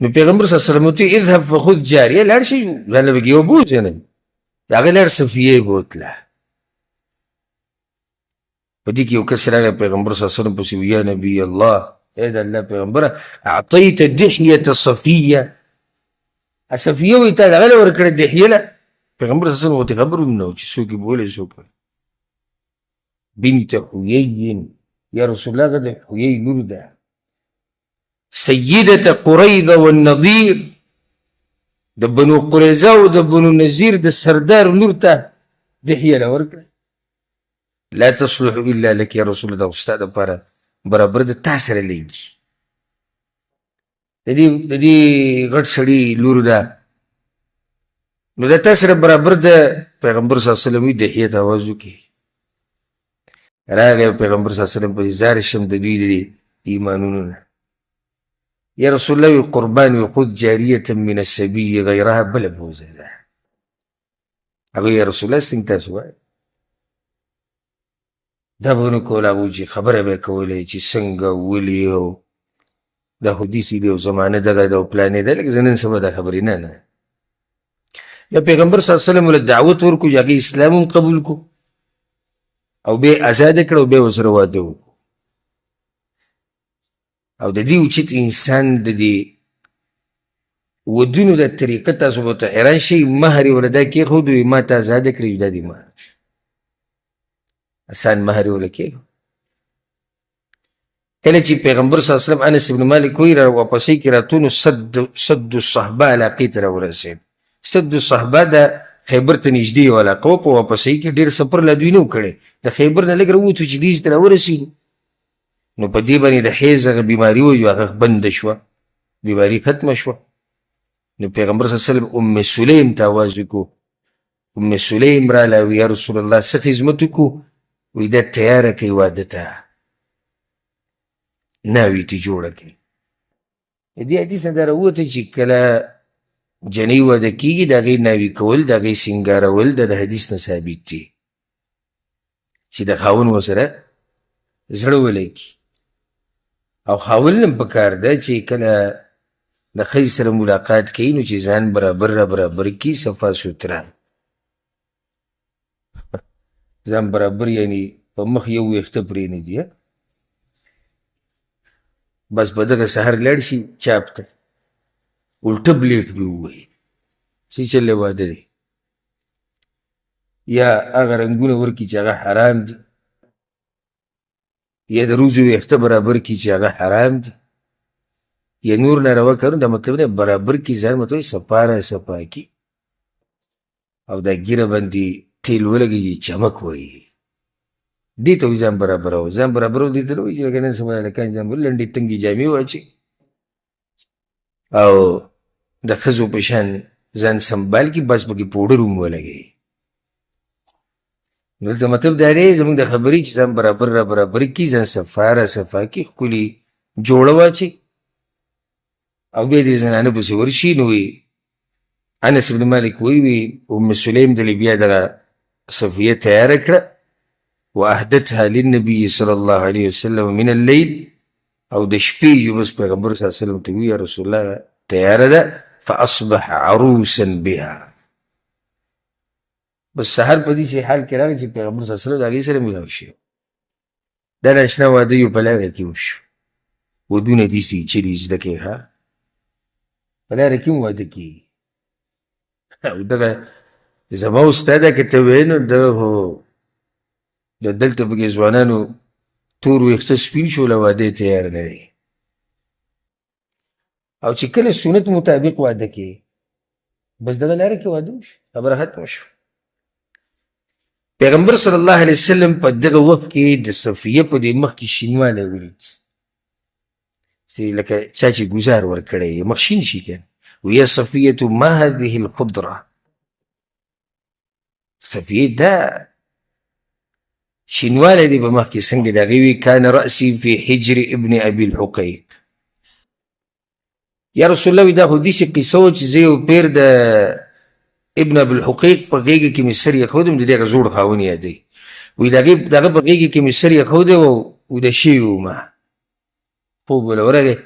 نو پیغمبر صلی الله علیه وسلم ورته اذهب فخذ جاریه، لاړ شي ځان له بګې وبوځې نه. هغه لاړ صفیه یې بوتله. په دې کې یو کس راغی پیغمبر صلی الله علیه وسلم پسې وی یا نبي الله، ای د الله پیغمبره اعطیت دحیة صفیه، صفیه وایي تا دغه له ورکړې دحیه له. پیغمبر صلی الله علیه وسلم ورته خبر هم نه و چې څوک یې بولې څوک نه. بنت حویی، یا رسول الله هغه د حویی لور ده، سیدة قریظه والنضیر، د بنو قریظه او د بنو نذیر د سردار لور ته دحیه له ورکړه. لا تصلح الا لك یا رسول الله، ستا دپاره برابر د تا سره لګي. د دې غټ سړي لور ده نو د تا سره برابر ده. پیغمبر صلی الله علیه وسلم وایي دحیه ته اواز وکړي. راغی پیغمبر صلی الله علیه وسلم په زار شم د دوی د ایمانونو نه. یا رسول الله وی قربان وی خود جاریه من السبی غیرها بله بوزه ده. هغه یا رسول الله څنګه تاسو وایي؟ دا به ونه کول. هغه چې خبره به یې کولی چې څنګه ولې او دا حدیث دی او زمانه دغه ده او پلانې ده. لکه زه نن سبا دا خبرې نه. یا پیغمبر صلی الله علیه وسلم له دعوت ورکړو چې هغې اسلام هم قبول کړو او بیا یې ازاده کړه او بیا ورسره واده وکړو. او د دې اوچت انسان د دې ودونو د طریقه تاسو به ورته حیران شئ. مهر یې ورله دا کېښود وایي ما ته ازاده کړې دا دې مهر شو. آسان مهر یې ورله کېښود. کله چې پیغمبر صلی الله علیه وسلم انس بن مالک وایي را واپسۍ کې راتو نو سد الصحبه علاقې ته راورسېد. سد الصحبه د خیبر ته نږدې یو علاقه وه. په واپسۍ کې ډېر سفر لا دوی نه و کړی. د خیبر نه لږ راووتو چې دې ته راورسېدو نو په دې باندې د حیض هغه بیماري وه هغه بنده شوه، بیماري ختمه شوه. نو پیغمبر صلی الله علیه وسلم ام سلیم ته آواز وکړو. ام سلیم راله وی یا رسول الله څه خدمت وکړو؟ وی دا تیاره کوي واده ته، ناوې تې جوړه کوي. د دې حدیث نه دا راووته چې کله جنۍ واده کېږي د هغې ناوې کول، د هغې سینګارول دا د حدیث نه ثابت دي چې د خاوند ورسره زړه ولګي. او خاوند هم پکار ده چې کله د ښځې سره ملاقات کوي نو چې ځان برابر را برابر کړي، صفا سوتره ځان برابر، یعنی په مخ یو ویښته پرې نه دي. بس په دغه سهار لاړ شي چاپ ته الټه بلیټ به ووایي چې چلې واده دی، یا هغه رنګونه ورکړي چې هغه حرام دي، یا د روزو ویښته برابر کړي چې هغه حرام دي، یا نور ناروا کارونه. دا مطلب نه برابر کړي ځان، مطلب صفا را صفا کړي او دا ږیره باندې تیل ولګي چمک وایي. دې ته وایي ځان برابرول. ځان برابرول دې ته نه وایي چې لکه نن سبا هلکان ځان لنډې تنګې جامې واچوي او د ښځو په شان ځان سنبال کړي، بس پکې پوډر هم ولګوي. نو دلته مطلب دا دی زموږ د خبرې چې ځان برابر را برابر کړي، ځان صفا را صفا کړي، ښکلي جوړه واچوي او بیا دې زنانه پسې ورشي. نو انس بن مالک وی ام سلیم دلی بیا دغه صفیه تیاره کړه واهدتها للنبي صلى الله عليه وسلم من الليل، او د شپې جو بس پیغمبر صلی الله علیه وسلم ته وی یا رسول الله تیاره ده، فاصبح عروسا بها. بس سحر په دې شي حال کې راغی چې پیغمبر صلی الله علیه وسلم د هغې سره ملاو شي. دا ناشنا واده یو په لاره کې وشو. ودونه داسې چې دي زده کړې ها، په لاره کې هم واده کېږي. او دغه زما استاده که ته وایې نو دغه خو دلته پکې ځوانانو تور ویښته سپین شول او واده یې تیار نه دی. او چې کله سنت مطابق واده کې بس دغه لاره کې واده وشو، خبره ختمه شو. پیغمبر صلی الله علیه وسلم په دغه وخت کې د صفیه په دې مخ کې شینوالی ولید، چې لکه چا چې ګزار ورکړی مخ شین شي که ویا صفیة ما هذه الخضره، صفیه دا شینوالی دی په مخ کې څنګه د هغې وی کان رأسي فی حجر ابن ابي الحقیق. یا رسول الله وی دا خو داسې قصه وه چې زه یو پیر د ابن ابي الحقیق په غېږه کې مې سر ایښودی، د دې هغه زوړ خاوند یادوي، وی د هغه په غېږه کې مې سر ایښودی و ویده شوي وو ما، خوب وله ورغی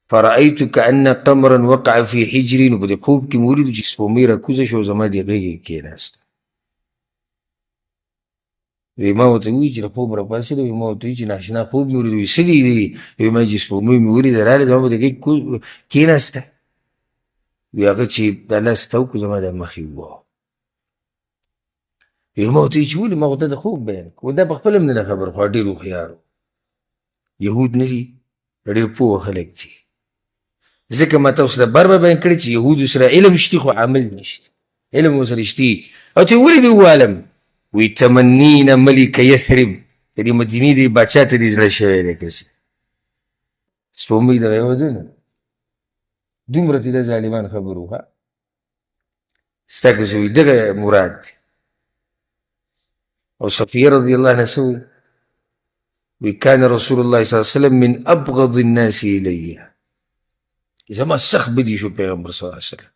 فرأیت کأن قمرا وقع فی حجري، نو په دې خوب کې مې ولیدو چې سپومۍ راکوزه شوه زما دې غېږې کې کېناسته. وی ما ورته وویل چې له خوب راپاڅېده، وی ما ورته وویل چې ناشنا خوب مې ولیدو، وی څه دي؟ وی ما چې سپومۍ مې ولیده راغله زما په دې غېږ کېناسته. وی هغه چې دا لاس ته وکړو زما دا مخ یې وواهه. وی ما ورته ویل چې ولې ما خو ته د خوب بیان کړو، دا په خپله هم نه ده خبر، خو ډېر هوښیار و. یهود نه دي، ډېر پوه خلک دي. ځکه ما تاسو ته بار بار بیان کړی چې یهودو سره علم شتي خو عمل نشته، علم ورسره شتي. او چې ولې دې ووالم؟ وی تمنین ملک یثرب، د دې مدینې دې باچا ته دې زړه شوی دی که څه. سپومۍ دغه هېوادونه دومره چې دا ظالمان خبرو ها ستا که څه وي دغه مراد دی. او صفیه رضی الله عنها څه وی؟ وی کان رسول الله صلی الله علیه وسلم من ابغض الناس الی، زما سخت بدي شو پیغمبر صلی الله علیه وسلم.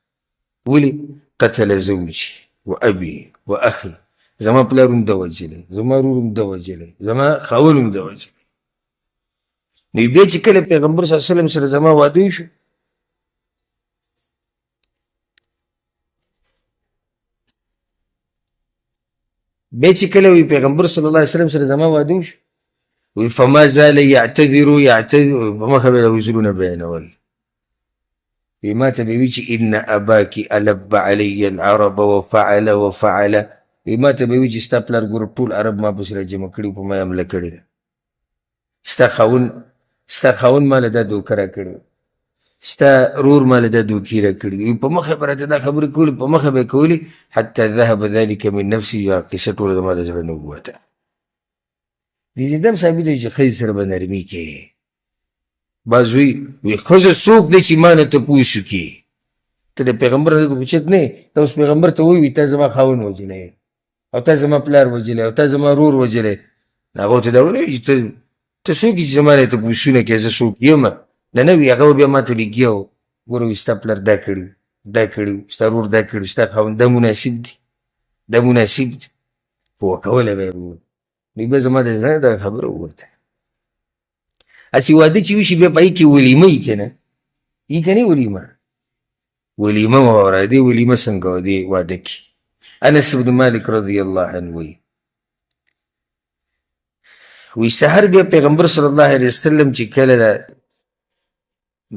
ولې؟ قتل زوجي و ابي و اخي، زما پلار هم ده وجلی، زما رور هم ده وجلی، زما خاون هم ده وجلی. نو بیا چې کله پیغمبر صلی الله علیه وسلم سره زما واده شو، بیا چې کله وی پیغمبر صلی الله علیه وسلم سره زما واده شو، وی فما زال یعتذر په مخه به د وزرونه بیانول. وی ما ته به وی چې ان اباکی الب علی العرب وفعل وفعل، وی ما ته به وی چې ستا پلار ګوره ټول عرب ما پسې راجمع کړي په ما یې حمله کړې ده، ستا خاوند ما له دا دوکه راکړې، ستا رور ما له دا دوکې راکړي. وی په مخه به راته دا خبرې کولې، په مخه به یې کولې حتی ذهب ذلک من نفسي، یا قصه ټوله زما د زړه نه ووته. دې زیاده هم ثابت دی چې ښځې سره به نرمي کوې. بعض وی ښځه څوک دی چې ما نه تپوس وکړي؟ ته د پیغمبر نه اوچت نه یې، ته اوس پیغمبر ته ووایي تا زما خاوند وژلی یې، او تا زما پلار وژلی، او تا زما رور وژلی. هغه ورته دا ونه وایي چې ته څوک یې چې زما نه تپوسونه کوې زه څوک یم؟ نه وي، هغه به بیا ما ته لیکي او ګوره وایي ستا پلار دا کړي دا کړي، ستا رور دا کړي، ستا خاوند دا مناسب دي دا مناسب دي، پوه کولی به یې ووایي. نو بیا زما د زړه دا خبره ووته. هسې واده چې وشي بیا په هغې کې ولیمه وي که نه، وي که نه ولیمه واوره. دې ولیمه څنګه وه دې واده کې؟ انس بن مالک رضی الله عنه وی سحر بیا پیغمبر صلی الله علیه وسلم چې کله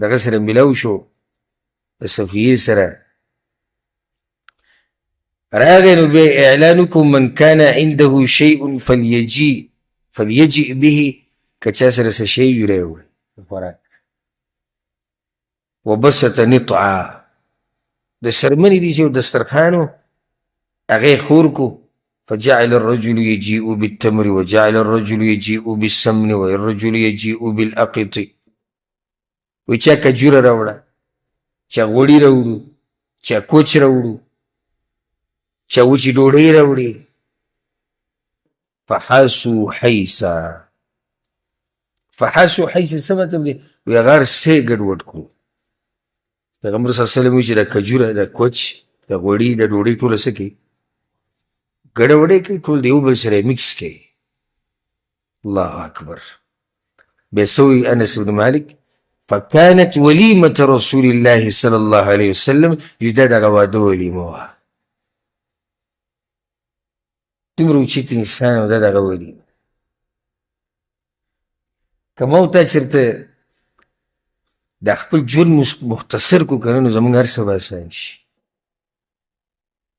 دغه سره ملاو شو د صفیې سره راغی، نو بیا اعلان وکړو من کان عنده شیء فلیجئ به، که چا سره څه شی وي راوړي د خوراک. وبسط نطعا، د څرمنې داسې یو دسترخوان و هغه یې خور کو. فجعل الرجل يجيء بالتمر وجعل الرجل يجيء بالسمن والرجل يجيء بالاقط. وی چا کجوره راوړه، چا غوړي راوړو، چا کوچ راوړو، چا وچې ډوډۍ راوړي. فحاسوا حیسا، فحاسوا حیسا څه مطلب دی؟ وی هغه هر څه یې ګډوډ کړو. پیغمبر صلی الله علیه وسلم وایي چې دا کجوره دا کوچ دا غوړي دا ډوډۍ ټوله څه کوي ګډه وډه کوي ټول د یو بل سره مکس کوي الله اکبر بیا څه وایي انس بن مالک فكانت وليمة رسول الله صلى الله عليه وسلم دا دغه واده ولیمه وه دومره اوچت انسان او دا دغه ولیمه که ما او تا چېرته دا خپل ژوند مختصر کو که نه نو زموږ هر څه به اسان شي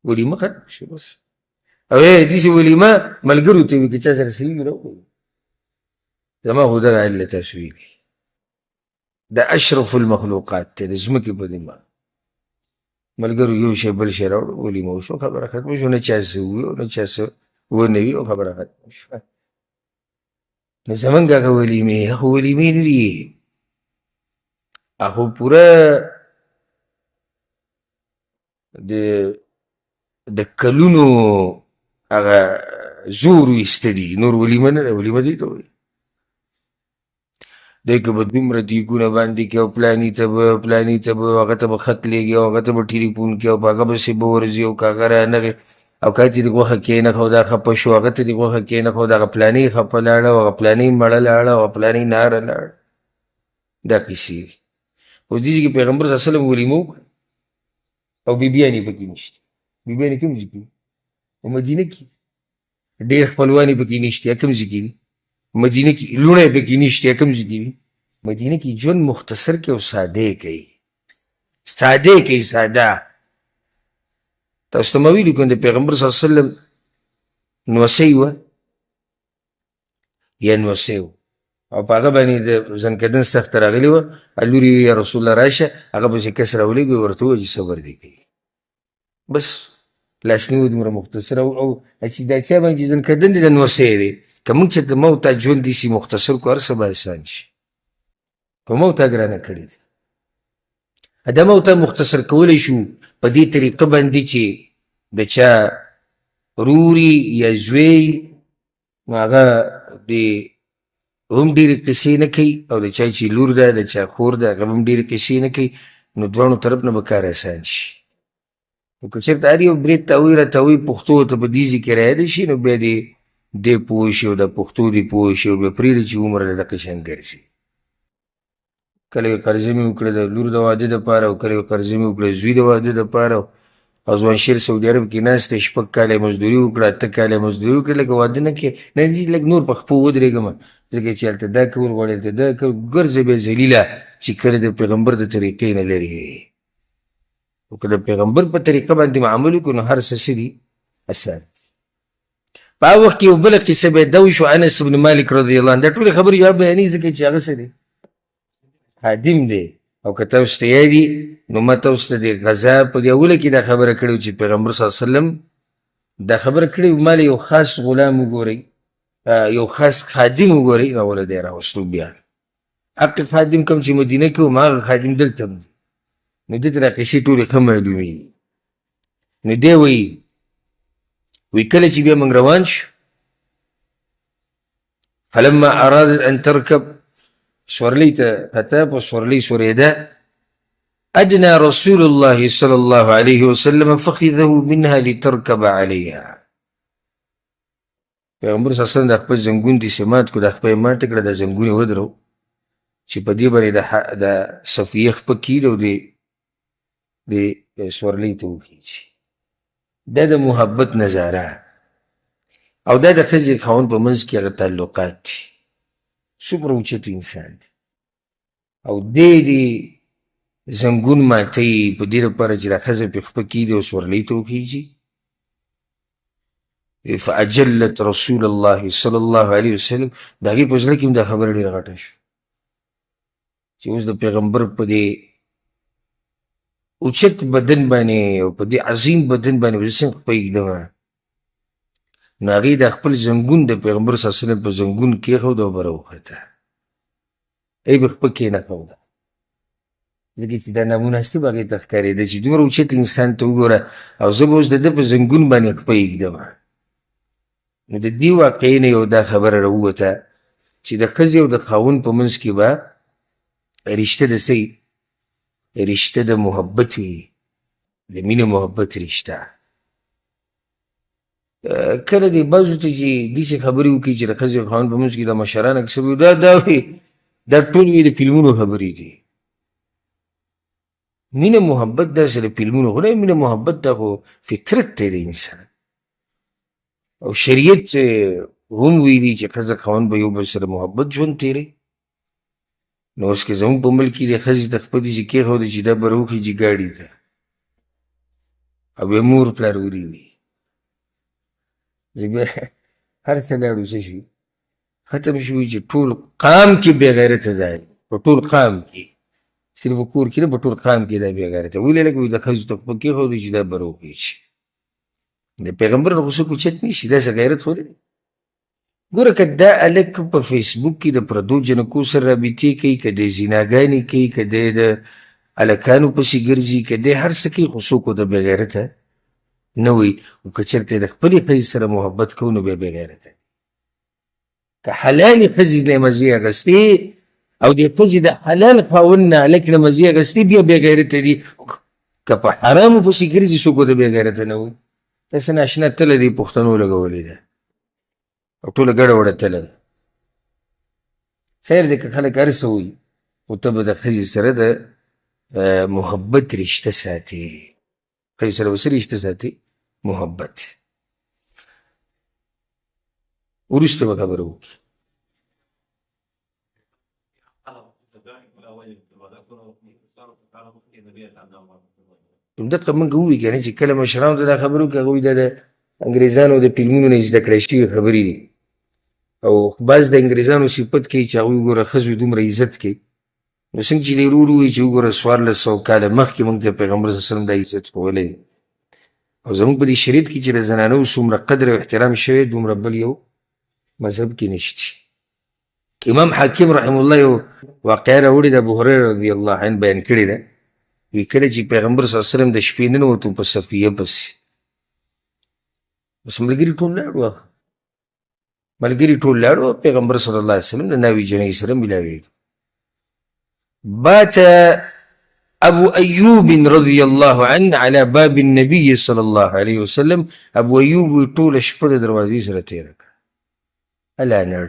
ولیمه ختم شو بس او داسې ولیمه ملګرو ته وي که چا سره څه وي راووایي زما خو دغه علت تاسو ویلي دا اشرف المخلوقات ته د ځمکې په دماغ ملګرو یو شی بل شی راوړو ولیمه وشو خبره ختمه شو نه چا څه ووي او نه چا څه ونه وي او خبره ختمه شوه نو زمونږ هغه ولیمې هغه ولیمې نه دي هغه پوره د کلونو هغه زور ویسته دي نور ولیمه نه ده ولیمه دې ته وایي دی که به دومره دیګونه باندې کې او پلاني ته به هغه ته به خط لېږي او هغه ته به ټلیفون کې او په هغه پسې به ورځي او که هغه رانغې او که چې د غوښه کېنښه او دا خفه شو هغه ته د غوښه کېنښه او دغه پلاني خفه لاړه او هغه پلاني مړه لاړه او پلاني ناره لاړه دا کیسې دي اوس دې کې پیغمبر صلی الله علیه وسلم ولیمه وکړه او بیبیانې پکې نشته بیبیانې کوم ځای کې په مدینه کې ډېر خپلوان یې پکې نشته کوم ځای کې دي مدینه کې لوڼه پکې نشته کوم ځای کې وي مدینه کې ژوند مختصر کې او ساده کوي ساده تاسو ته مې ویلي کوم د پیغمبر صلی الله علیه وسلم نوسۍ وه یا نوسۍ و او په هغه باندې د زنکدن سخته راغلې وه لور یې یا رسول الله راشه هغه پسې کس راولېږي ورته ووایي چې صبر دې کوي بس لاسنیوي دومره مختصر او چې دا چا باندې زنکدن دی د نوسۍ دی که موږ چېرته ما او تا ژوند داسې مختصر کړو هر څه به اسان شي که ما او تا ګرانه کړې ده دا ما او تا مختصر کولی شو په دې طریقه باندې چې د چا روري یا زوی نو هغه د هم ډېرې قصې نه کوي او د چا چې لور ده د چا خور ده هغه هم ډېرې قصې نه کوي نو دواړو طرف نه به کار اسان شي نو که چېرته هر یو برید ته وایي راته وایي پښتو ته په دې ځای کې رایاده شي نو بیا دې پوه شي او د پښتو دې پوه شي او بیا پرېږده چې عمر د دغه شان ګرځي کله یې قرضه مې وکړه د لور د واده دپاره او کله یې قرضه مې وکړه زوی د واده دپاره او ځوانشیر سعودي عرب کې ناست دی 6 کاله مزدوري وکړه 8 کاله مزدوري وکړه لکه واده نه کې نه ځي لږ نور په خپو ودرېږم ځکه چې هلته دا کول غواړي هلته دا کول ګرځه بیا ذلیله چې کله د پیغمبر د طریقې نه لرې او که د پیغمبر په طریقه باندې معامل وکړو نو هر څه دي اسان په هغه وخت کې یو بله قصه بیا دا وشو انس بن مالک رضی الله عنه دا ټولې خبرې جواب بیانوي ځکه چې هغه څه دی خادم دی او که تاسو ته یادي نو ما تاسو ته د غزا په دې اوله کې دا خبره کړې چې پیغمبر صلی الله علیه وسلم دا خبره کړې ما له یو خاص غلام وګورئ یو خاص خادم وګورئ راوله دی راوستو بیا هغه خادم کوم چې مدینه کې و ما هغه خادم دلته نو دې ته دا قصې ټولې ښه معلومې نو دی وی کله چې بیا موږ روان شو فلما ارادت ان تركب سورلي ته په سورلي سورېده ادنى رسول الله صلى الله عليه وسلم فخذه منها لتركب عليها پیغمبر صلی الله علیه وسلم د خپل زنګون داسې مات کړو د خپل یې ماته کړه دا زنګون یې ودرو چې په دې باندې د صفیه خپه کېږي او د سورلۍ ته وخېږي دا د محبت نظاره او دا د ښځې خاوند په منځ کې هغه تعلقات دي څومره اوچت انسان دی او دې زنګون ماتوي په دې لپاره چې دا ښځه پرې خپه کېږي او سورلۍ ته وخېږي فاجلت رسول الله صلی الله علیه وسلم د هغې په زړه کې هم دا خبره ډېره غټه شو چې اوس د پیغمبر په دې اوچت بدن باندې او په دې عظیم بدن باندې به زه څنګه خپه ږدمه نو هغې د خپل زنګون د پیغمبر صلی الله علیه وسلم په زنګون کېښود او به راوخته ای به خپه کېنښوده ځکه چې دا نامناسب هغې ته ښکارېده چې دومره اوچت انسان ته وګوره او زه به اوس د ده په زنګون باندې خپه ږدمه نو د دې واقعې نه یو دا خبره راووته چې د ښځې او د خاوند په منځ کې به رشته د څه رشته د محبت د مینې محبت رشته. کله دې بعضو ته چې داسې خبرې وکړي چې د ښځې او خاوند په منځ کې د مشران اکثر وي دا ټول وي د فلمونو خبرې دي. مینه محبت داسې د فلمونو خو نه، مینه محبت دا خو فطرت دی د انسان، او شریعت هم ویلي چې ښځه خاوند به یو بل سره محبت ژوند تېروي. نو اوس که زموږ په ملک کې د ښځې ته خپلې چې کېښودې چې دا به راوخېجي ګاډي ته او بیا مور پلار وریږي، بیا هر څه لاړو څه شي ختم شوي چې ټول قام کې بې غیرته دی، په ټول قام کې، صرف په کور کې نه په ټول قام کې دا بې غیرته. ولې لکه د ښځو ته خپل کېښودې چې دا به راوخېجي. د پیغمبر نه خو څوک اوچت نه شي، داسې غیرت خو نه دی. ګوره که دا هلک په فیسبوک کې د پردو جنکو سره رابطې کوي، که دی زیناګانې کوي، که دی د هلکانو پسې ګرځي، که دی هر څه کوي، خو څوک د بې غیرته نه وي. او که چېرته د خپلې ښځې سره محبت کوو نو بیا بې غیرته دی. که حلالې ښځې نه مزې اخیستې او د ښځې د حلال خاوند نه هلک نه مزې اخیستې بیا بې غیرته دي. که په حرامو پسې ګرځي څوک د بې غیرته نه وي. داسې ناشنا تله دې پښتنو لګولې ده او ټوله ګډه وډه تله ده. خیر دی که خلک هر څه وایي، خو ته به د ښځې سره د محبت رشته ساتي. ښځې سره به څه رشته ساتي؟ محبت. وروسته به خبره وکړي. همدقه موږ ووایي که نه چې کله مشرانو ته دا خبره وکړي، هغوی دا د انګریزانو د فلمونو نه زده کړی شوي خبرې دي. او بعض د انګریزانو صفت کوي چې هغوی ګوره ښځو دومره عزت کوي. نو څنګه چې دی ورو ورو وایي چې وګوره 1400 کاله مخکې موږ ته پیغمبر صلی الله علیه وسلم دا عزت ښوولی دی. او زموږ په دې شریعت کې چې د زنانو څومره قدر او احترام شوی دومره بل یو مذهب کې نشته. امام حاکم رحم الله یو واقعه راوړې ده، ابو هریره رضی الله عنه بیان کړې ده. وی کله چې پیغمبر صلی الله علیه وسلم د شپې ننوتو په صفیه پسې، بس ملګري ټول لاړو، ملګري ټول لاړو، پیغمبر صلی الله علیه وسلم د ناوې جنۍ سره ملاوېږي. بات ابو ایوب رضی الله عنه على باب النبي صلی الله علیه وسلم. ابو ایوب ټوله شپه د دروازې سره تېره کړه. الله نړ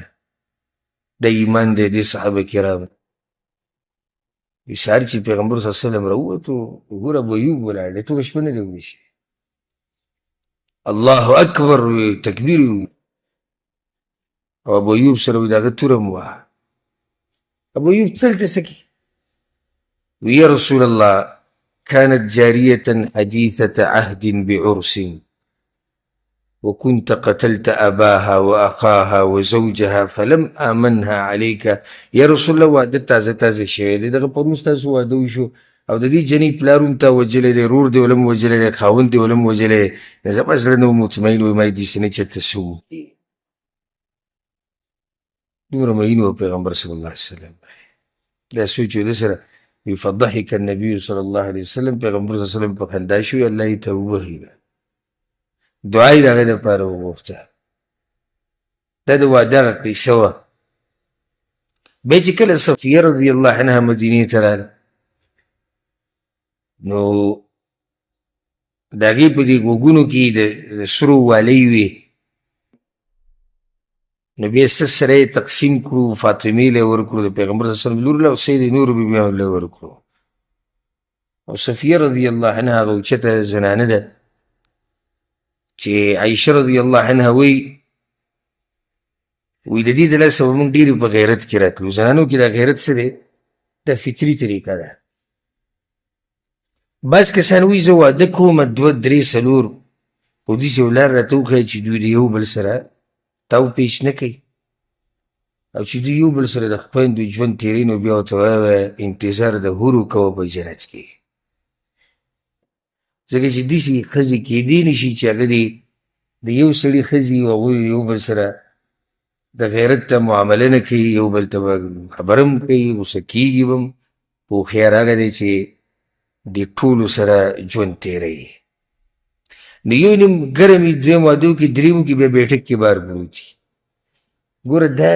د ایمان دی دې صحابه کرام. سهار چې پیغمبر صلی الله علیه وسلم راووتو، وګوره ابو ایوب ولاړ دی، ټوله شپه نه دی ویښ شوی. الله اکبر تکبیر وي، او ابو ایوب سره وي د هغه توره م وهه. ابو ایوب دلته څه کوي؟ وی یا رسول الله كانت جارية حديثة عهد بعرس وكنت قتلت أباها وأخاها وزوجها فلم آمنها عليك. یا رسول الله واده تازه تازه شوی دی، دغه پرون ستاسو واده وشو او د دې جنۍ پلار هم تا وجلی دی، رور دی ولم وجلی دی، خاوند دی ولم وجلی دی. نو زما زړه نه و مطمئن وی ما داسې نه چېرته څه وکړي. دومره مین و پیغمبر صلی الله علیه وسلم. دا سوچ و ده سره وی فضحک النبي صلی الله علیه وسلم، پیغمبر صلی الله علیه وسلم په خندا شوی، الله یې ته وبخي ده، دعا یې د هغې دپاره وغوښته. دا د واده هغه قیصه وه. بیا چې کله صفیه رضی الله عنها مدینې ته راغله، نو د هغې په دې غوږونو کې د سرو والۍ وې. نو بیا څه سره یې تقسیم کړو، فاطمې له یې ورکړو، د پیغمبر صلی الله علیه وسلم لور له، او سید نورو بیبیانو له یې ورکړو. او صفیه رضی الله عنها هغه اوچته زنانه ده چې عایشه رضی الله عنها وی د دې د لاسه به موږ ډېرې په غیرت کې راتلو. زنانو کې دا غیرت څه دی؟ دا فطري طریقه ده. بعض کسان وایي زه واده کوم 2 3 4 خو داسې یو لار راته وښیه چې دوی د یو بل سره تاو پیش نه کوي، او چې دوی یو بل سره د خویندو ژوند تېروي، نو بیا ورته ووایه انتظار د حورو کوه په جنت کې. ځکه چې داسې ښځې کېدی نه شي چې هغه د یو سړي ښځې او هغوی یو بل سره د غیرت ته معامله نه کوي، یو بل ته به خبره هم کوي، غوسه کېږي به هم. هوښیار هغه دی چې د ټولو سره ژوند تېروي. نو یو نیم ګرم وي، دویم واده وکړي، درېیمو کې بیا بیټک کې بار بروتي. ګوره دا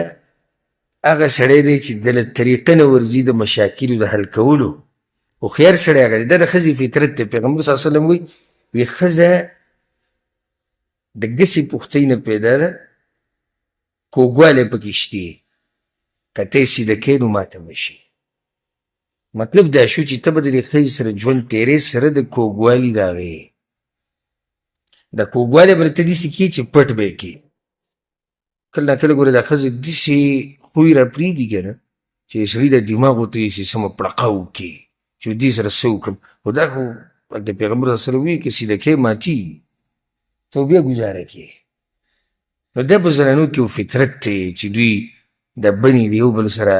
هغه سړی دی چې د له طریقه نه ورځي د مشاکلو د حل کولو، هوښیار سړی هغه دی. دا د ښځې فطرت دی. پیغمبر صلی الله علیه وسلم وایي ښځه د ګسې پختۍ نه پیدا ده، کوږوالی پکې شتې، که ته یې سیده کوې نو ماته به شي. مطلب دا شو چې ته به د دې ښځې سره ژوند تېرې سره د کوږوالي د هغې دا کوږوالی به ته داسې کړې چې پټ به یې کړې. کله ناکله ګوره دا ښځې داسې خوی را پرېږدي که نه چې د سړي د دماغ ورته یې سمه پړقه وکړي چې دې سره څه وکړم. خو دا خو هلته پیغمبر صلی الله علیه وسلم وایي که سیده کوې ماتېږي، ته بیا ګزاره کوې. نو دا په زنانو کې یو فطرت دی چې دوی د بنې د یو بل سره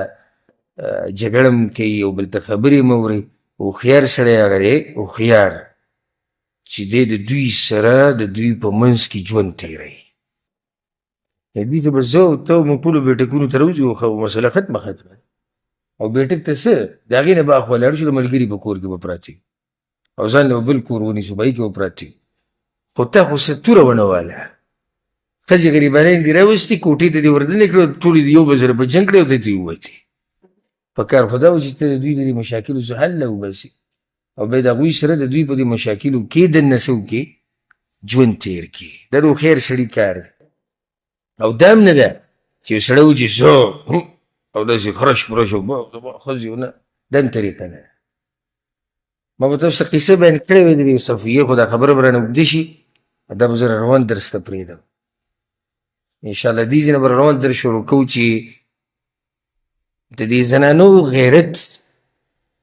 جګړه هم کوي، یو بل ته خبرې هم اوري. هوښیار سړی هغه دی، هوښیار چې دی د دوی سره د دوی په منځ کې ژوند تېروي. دوی زه به زه او ته موږ ټولو بیټکونو ته راوځو، خو مسله ختمه او بیټک ته څه د هغې نه به اخوا لاړ شو، د ملګري په کور کې به پراته او ځان له به بل کور ونیسو، په هغې کې به پراته. خو تا خو څه توره ونه واله، ښځې غریبانیان دې راوستې، کوټې ته دې وردنې کړې، ټولې دې یو بل سره په جنګ کړې او ته دې ووتې. په کار خو دا و چې ته د دوی د دې مشاکلو څه حل وباسي او بیا د هغوی سره د دوی په دې مشاکلو کې دننه څه وکړې، ژوند تېر کړي. دا د هوښیار سړي کار دی. او دا هم نه ده چې یو سړی و چې زه او داسې خرش پرش او ښځې نه، دا هم طریقه نه ده. ما به تاسو ته قصه بیان کړې وې د دې صفیې، خو دا خبره به رانه اوږده شي، دا به زه روان درس ته پرېږدم. انشاءالله دې ځای نه به روان درس شروع کوو چې د دې زنانو غیرت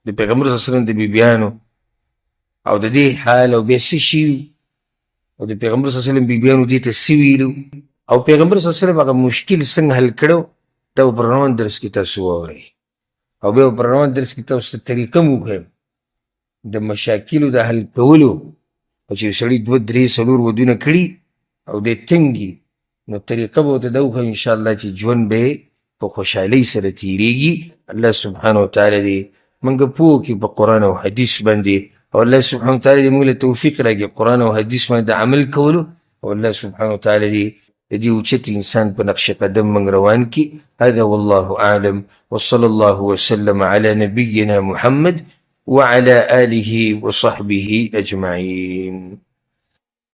د پیغمبر صلی الله علیه وسلم د بیبیانو او د دې حال او بیا څه شي او د پیغمبر صلی الله علیه وسلم بیبیانو دې ته څه ویلو او پیغمبر صلی الله علیه وسلم هغه مشکل څنګه حل کړو، دا به په روان درس کې تاسو واورئ. او بیا به په روان درس کې تاسو ته طریقه هم وښیم د مشاکلو د حل کولو. او چې یو سړي 2 3 4 ودونه کړي او دی تنګي، نو طریقه به ورته دا وښیم انشاءالله چې ژوند به یې په خوشحالۍ سره تېرېږي. الله سبحانه وتعالی دې موږ پوه کړي په قرآن او حدیث باندې، او الله سبحانه وتعالی دې موږ له توفیق راکړي قرآن او حدیث باندې د عمل کولو، او الله سبحانه وتعالی دې د دې اوچت انسان په نقش قدم موږ روان کړي. هذا والله أعلم، وصلى الله وسلم على نبينا محمد وعلى آله وصحبه أجمعين.